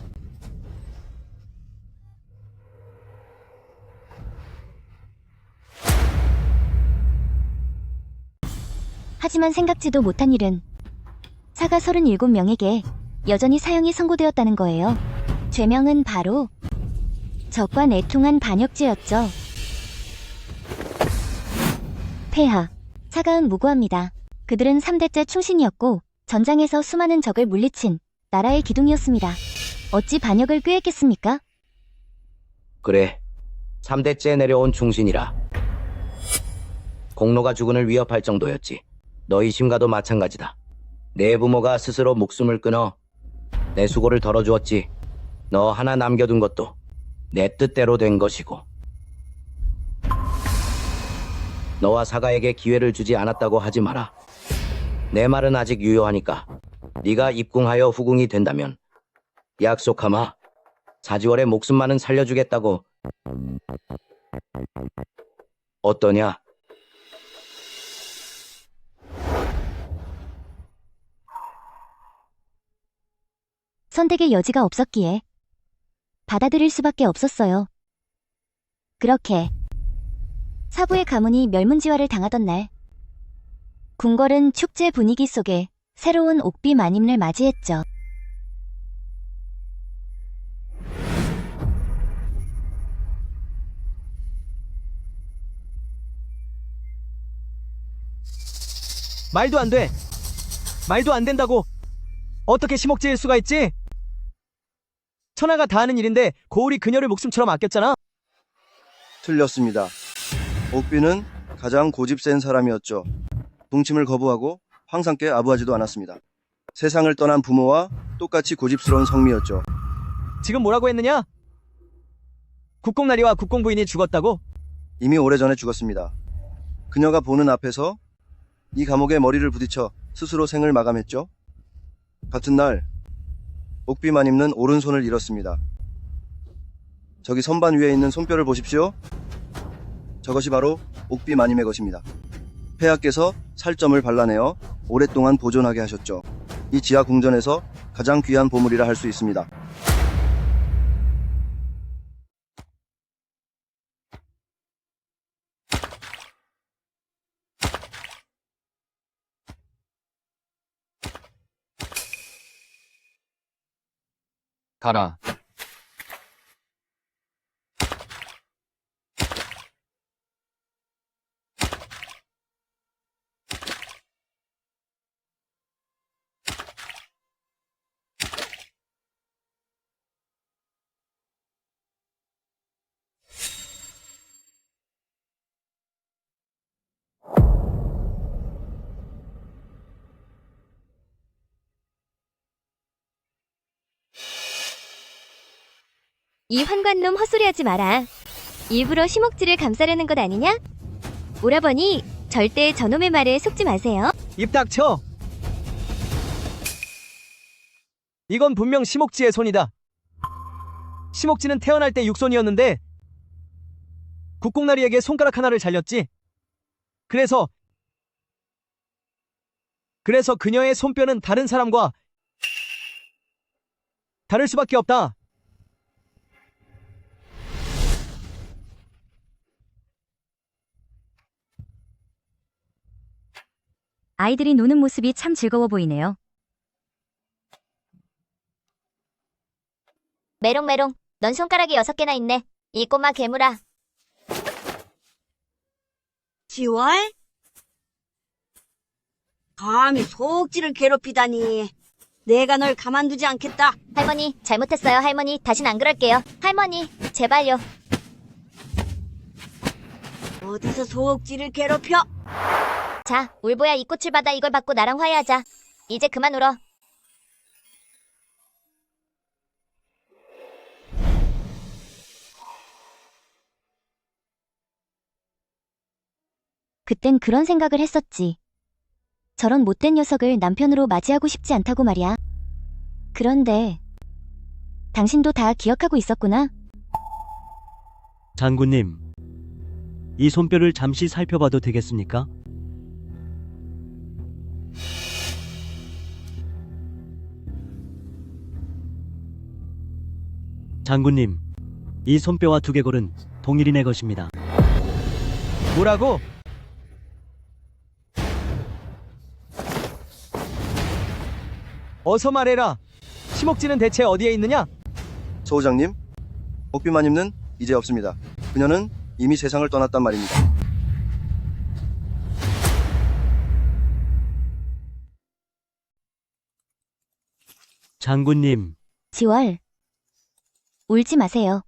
하지만 생각지도 못한 일은 사가 37명에게 여전히 사형이 선고되었다는 거예요. 죄명은 바로 적과 내통한 반역죄였죠. 폐하, 사가은 무고합니다. 그들은 3대째 충신이었고 전장에서 수많은 적을 물리친 나라의 기둥이었습니다. 어찌 반역을 꾀했겠습니까? 그래, 3대째 내려온 충신이라. 공로가 주군을 위협할 정도였지. 너희 심가도 마찬가지다. 내 부모가 스스로 목숨을 끊어 내 수고를 덜어주었지. 너 하나 남겨둔 것도 내 뜻대로 된 것이고. 너와 사가에게 기회를 주지 않았다고 하지 마라. 내 말은 아직 유효하니까 네가 입궁하여 후궁이 된다면 약속하마. 사지월에 목숨만은 살려주겠다고. 어떠냐? 선택의 여지가 없었기에 받아들일 수밖에 없었어요. 그렇게 사부의 가문이 멸문지화를 당하던 날, 궁궐은 축제 분위기 속에 새로운 옥비 마님을 맞이했죠. 말도 안 돼. 말도 안 된다고. 어떻게 심옥지일 수가 있지? 천하가 다 하는 일인데 고울이 그녀를 목숨처럼 아꼈잖아. 틀렸습니다. 옥비는 가장 고집센 사람이었죠. 동침을 거부하고 황상께 아부하지도 않았습니다. 세상을 떠난 부모와 똑같이 고집스러운 성미였죠. 지금 뭐라고 했느냐? 국공나리와 국공부인이 죽었다고? 이미 오래전에 죽었습니다. 그녀가 보는 앞에서 이 감옥에 머리를 부딪혀 스스로 생을 마감했죠. 같은 날 옥비 마님은 오른손을 잃었습니다. 저기 선반 위에 있는 손뼈를 보십시오. 저것이 바로 옥비 마님의 것입니다. 폐하께서 살점을 발라내어 오랫동안 보존하게 하셨죠. 이 지하 궁전에서 가장 귀한 보물이라 할 수 있습니다. 가라. 이 환관놈 헛소리하지 마라. 일부러 심옥지를 감싸려는 것 아니냐? 오라버니, 절대 저놈의 말에 속지 마세요. 입 닥쳐. 이건 분명 심옥지의 손이다. 심옥지는 태어날 때 육손이었는데 국공나리에게 손가락 하나를 잘렸지. 그래서 그녀의 손뼈는 다른 사람과 다를 수밖에 없다. 아이들이 노는 모습이 참 즐거워 보이네요. 메롱메롱, 넌 손가락이 6개나 있네. 이 꼬마 괴물아. 지월? 감히 소옥지를 괴롭히다니. 내가 널 가만두지 않겠다. 할머니, 잘못했어요. 할머니, 다신 안 그럴게요. 할머니, 제발요. 어디서 소옥지를 괴롭혀? 자, 울보야 이 꽃을 받아 이걸 받고 나랑 화해하자. 이제 그만 울어. 그땐 그런 생각을 했었지. 저런 못된 녀석을 남편으로 맞이하고 싶지 않다고 말이야. 그런데 당신도 다 기억하고 있었구나. 장군님, 이 손뼈를 잠시 살펴봐도 되겠습니까? 장군님, 이 손뼈와 두개골은 동일인의 것입니다. 뭐라고? 어서 말해라. 심옥지는 대체 어디에 있느냐? 소장님, 옥비마님은 이제 없습니다. 그녀는 이미 세상을 떠났단 말입니다. 장군님, 지월, 울지 마세요.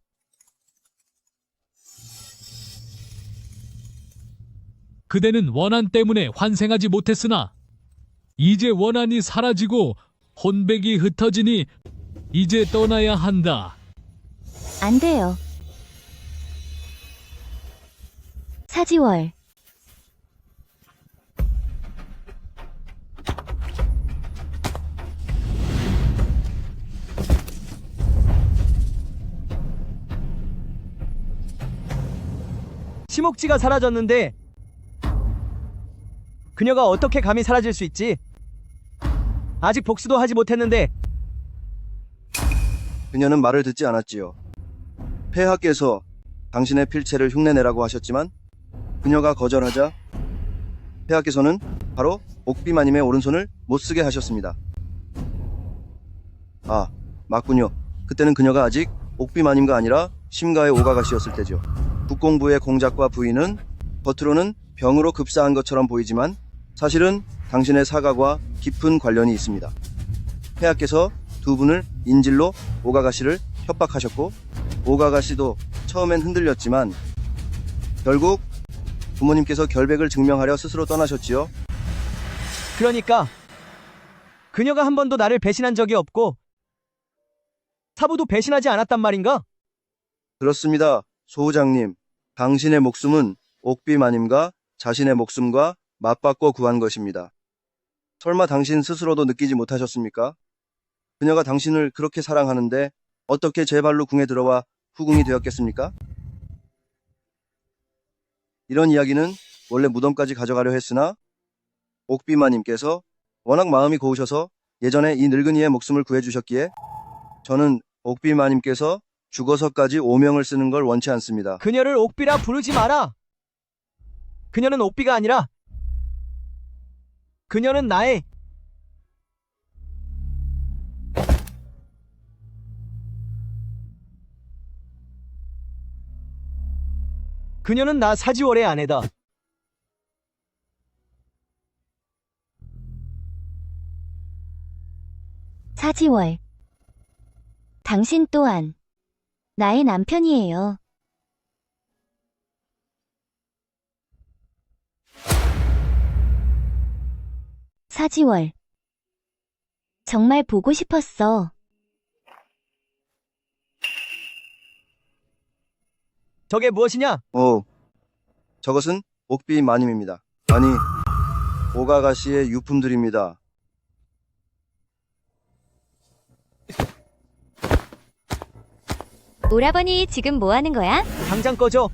그대는 원한 때문에 환생하지 못했으나 이제 원한이 사라지고 혼백이 흩어지니 이제 떠나야 한다. 안 돼요. 사지월. 심옥지가 사라졌는데 그녀가 어떻게 감히 사라질 수 있지? 아직 복수도 하지 못했는데. 그녀는 말을 듣지 않았지요. 폐하께서 당신의 필체를 흉내내라고 하셨지만 그녀가 거절하자 폐하께서는 바로 옥비마님의 오른손을 못쓰게 하셨습니다. 아, 맞군요. 그때는 그녀가 아직 옥비마님과 아니라 심가의 오가가시였을 때죠. 국공부의 공작과 부인은 겉으로는 병으로 급사한 것처럼 보이지만 사실은 당신의 사각과 깊은 관련이 있습니다. 폐하께서 두 분을 인질로 오가가시를 협박하셨고 오가가시도 처음엔 흔들렸지만 결국 부모님께서 결백을 증명하려 스스로 떠나셨지요. 그러니까 그녀가 한 번도 나를 배신한 적이 없고 사부도 배신하지 않았단 말인가? 그렇습니다. 소장님, 당신의 목숨은 옥비마님과 자신의 목숨과 맞바꿔 구한 것입니다. 설마 당신 스스로도 느끼지 못하셨습니까? 그녀가 당신을 그렇게 사랑하는데 어떻게 제 발로 궁에 들어와 후궁이 되었겠습니까? 이런 이야기는 원래 무덤까지 가져가려 했으나 옥비마님께서 워낙 마음이 고우셔서 예전에 이 늙은이의 목숨을 구해주셨기에 저는 옥비마님께서 죽어서까지 오명을 쓰는 걸 원치 않습니다. 그녀를 옥비라 부르지 마라. 그녀는 옥비가 아니라 그녀는 나의 그녀는 나 사지월의 아내다. 사지월. 당신 또한 나의 남편이에요. 사지월. 정말 보고 싶었어. 저게 무엇이냐? 저것은 옥비마님입니다. 아니, 오가가시의 유품들입니다. 오라버니 지금 뭐 하는 거야? 당장 꺼져.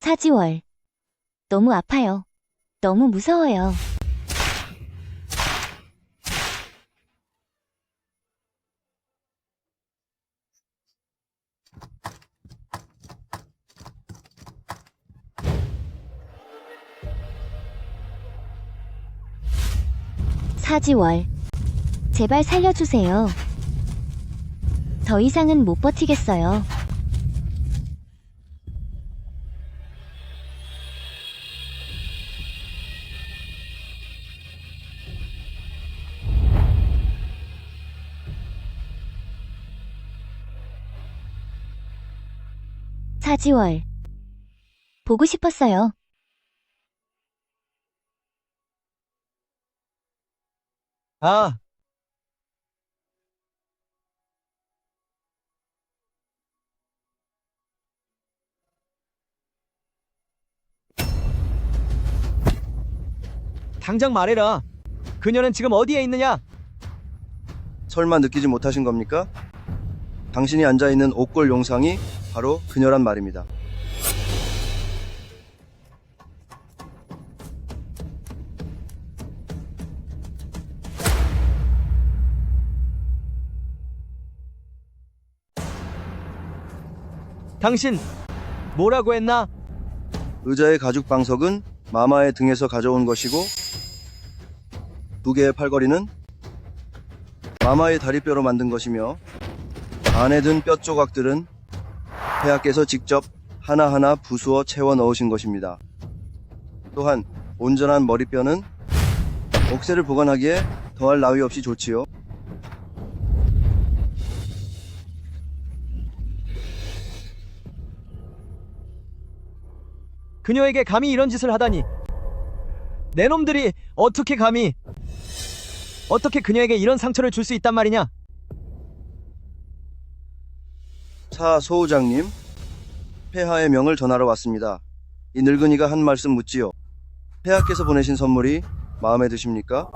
사지월. 너무 아파요. 너무 무서워요. 사지월. 제발 살려주세요. 더 이상은 못 버티겠어요. 사지월. 보고 싶었어요. 아, 당장 말해라. 그녀는 지금 어디에 있느냐? 설마 느끼지 못하신 겁니까? 당신이 앉아있는 옥골 용상이 바로 그녀란 말입니다. 당신 뭐라고 했나? 의자의 가죽 방석은 마마의 등에서 가져온 것이고, 두 개의 팔걸이는 마마의 다리뼈로 만든 것이며, 안에 든 뼈 조각들은 폐하께서 직접 하나하나 부수어 채워 넣으신 것입니다. 또한 온전한 머리뼈는 옥새를 보관하기에 더할 나위 없이 좋지요. 그녀에게 감히 이런 짓을 하다니. 내 놈들이 어떻게 감히, 어떻게 그녀에게 이런 상처를 줄 수 있단 말이냐? 차 소우장님, 폐하의 명을 전하러 왔습니다. 이 늙은이가 한 말씀 묻지요. 폐하께서 보내신 선물이 마음에 드십니까?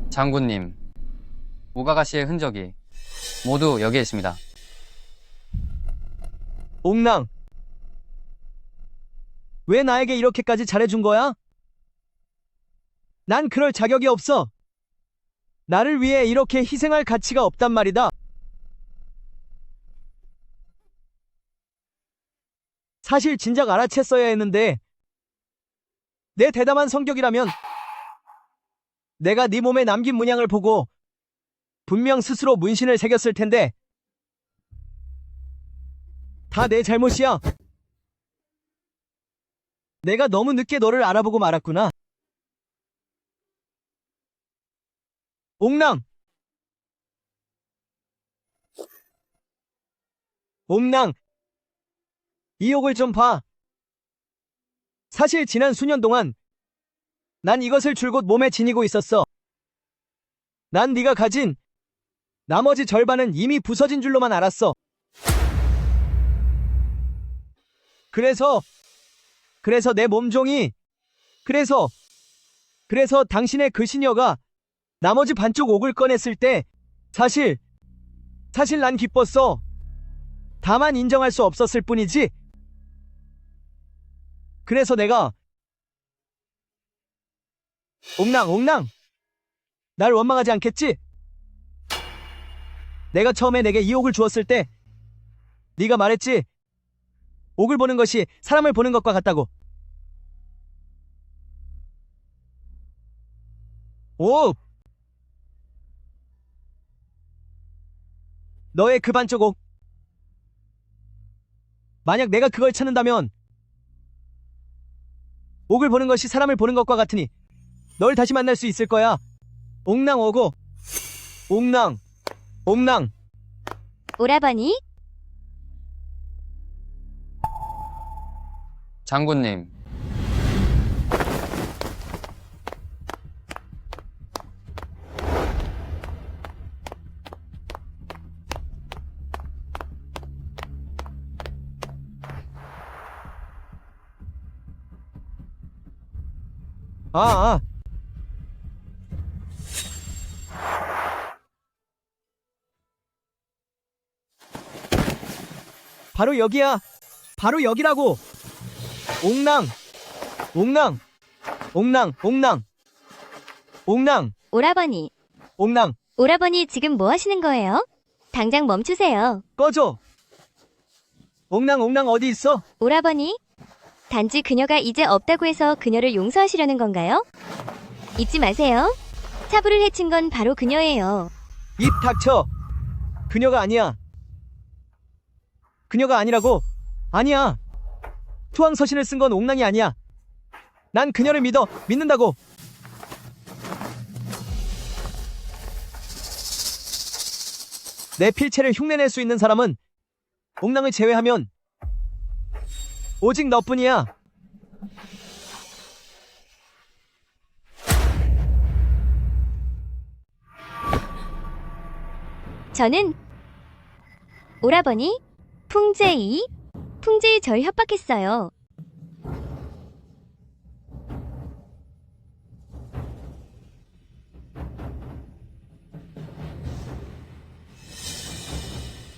장군님, 오가가시의 흔적이 모두 여기에 있습니다. 옥랑, 왜 나에게 이렇게까지 잘해준 거야? 난 그럴 자격이 없어. 나를 위해 이렇게 희생할 가치가 없단 말이다. 사실 진작 알아챘어야 했는데, 내 대담한 성격이라면 내가 네 몸에 남긴 문양을 보고 분명 스스로 문신을 새겼을 텐데, 다 내 잘못이야. 내가 너무 늦게 너를 알아보고 말았구나. 옥랑! 옥랑! 이 옥을 좀 봐. 사실 지난 수년 동안 난 이것을 줄곧 몸에 지니고 있었어. 난 네가 가진 나머지 절반은 이미 부서진 줄로만 알았어. 그래서 내 몸종이, 그래서 당신의 그 시녀가 나머지 반쪽 옥을 꺼냈을 때 사실 난 기뻤어. 다만 인정할 수 없었을 뿐이지. 그래서 내가 옥랑, 날 원망하지 않겠지? 내가 처음에 내게 이 옥을 주었을 때 네가 말했지. 옥을 보는 것이 사람을 보는 것과 같다고. 오! 너의 그 반쪽 옥. 만약 내가 그걸 찾는다면 옥을 보는 것이 사람을 보는 것과 같으니 널 다시 만날 수 있을 거야. 옥랑 오고. 옥랑. 오라버니? 장군님, 바로 여기야. 바로 여기라고. 옥랑. 오라버니. 옥랑. 오라버니 지금 뭐 하시는 거예요? 당장 멈추세요. 꺼져. 옥랑 어디 있어? 오라버니? 단지 그녀가 이제 없다고 해서 그녀를 용서하시려는 건가요? 잊지 마세요. 차부를 해친 건 바로 그녀예요. 입 닥쳐. 그녀가 아니야. 그녀가 아니라고. 아니야. 투항서신을 쓴 건 옥랑이 아니야. 난 그녀를 믿는다고. 내 필체를 흉내낼 수 있는 사람은 옥랑을 제외하면 오직 너뿐이야. 저는 오라버니 풍제이 절 협박했어요.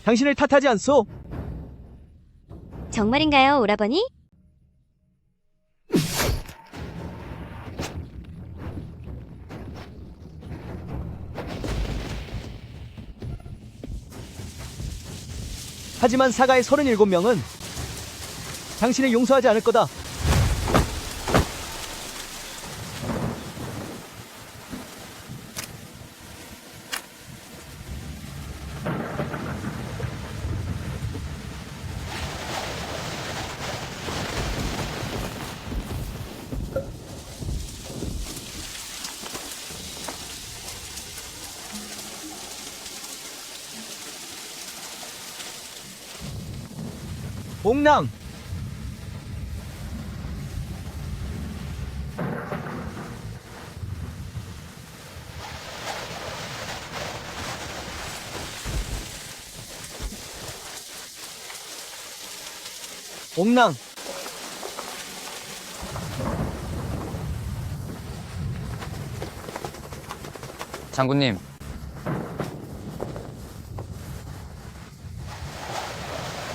당신을 탓하지 않소. 정말인가요, 오라버니? 하지만 사가의 37명은 당신을 용서하지 않을 거다. 옥랑! 옥랑!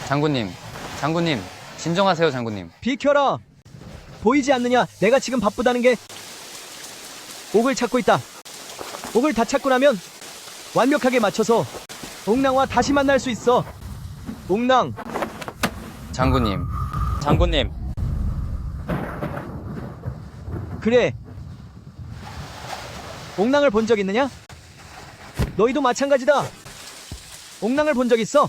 장군님. 장군님, 진정하세요, 장군님. 비켜라! 보이지 않느냐? 내가 지금 바쁘다는 게. 옥을 찾고 있다. 옥을 다 찾고 나면 완벽하게 맞춰서 옥랑과 다시 만날 수 있어. 옥랑! 장군님. 그래. 옥랑을 본 적 있느냐? 너희도 마찬가지다. 옥랑을 본 적 있어?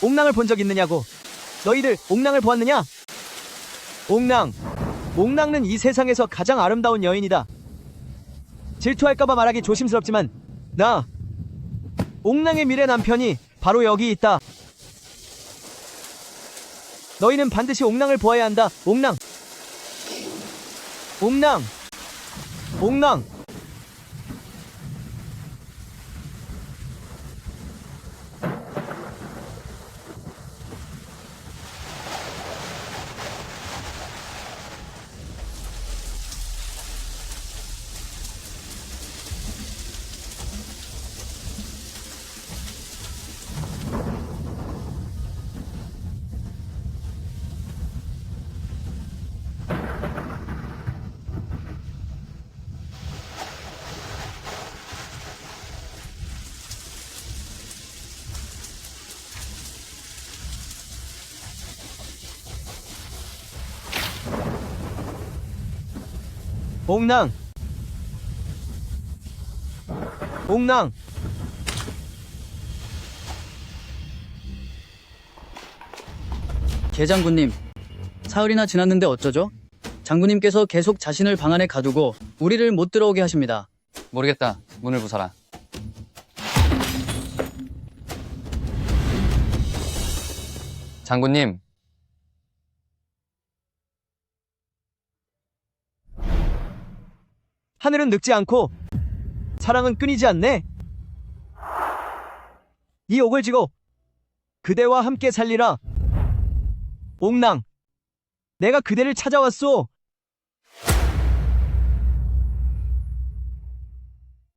옥랑을 본 적 있느냐고. 너희들 옥랑을 보았느냐? 옥랑은 이 세상에서 가장 아름다운 여인이다. 질투할까봐 말하기 조심스럽지만 나 옥랑의 미래 남편이 바로 여기 있다. 너희는 반드시 옥랑을 보아야 한다. 옥랑. 옥랑. 계장군님, 사흘이나 지났는데 어쩌죠? 장군님께서 계속 자신을 방 안에 가두고 우리를 못 들어오게 하십니다. 모르겠다. 문을 부숴라. 장군님. 하늘은 늙지 않고 사랑은 끊이지 않네. 이 옥을 지고 그대와 함께 살리라. 옥랑, 내가 그대를 찾아왔소.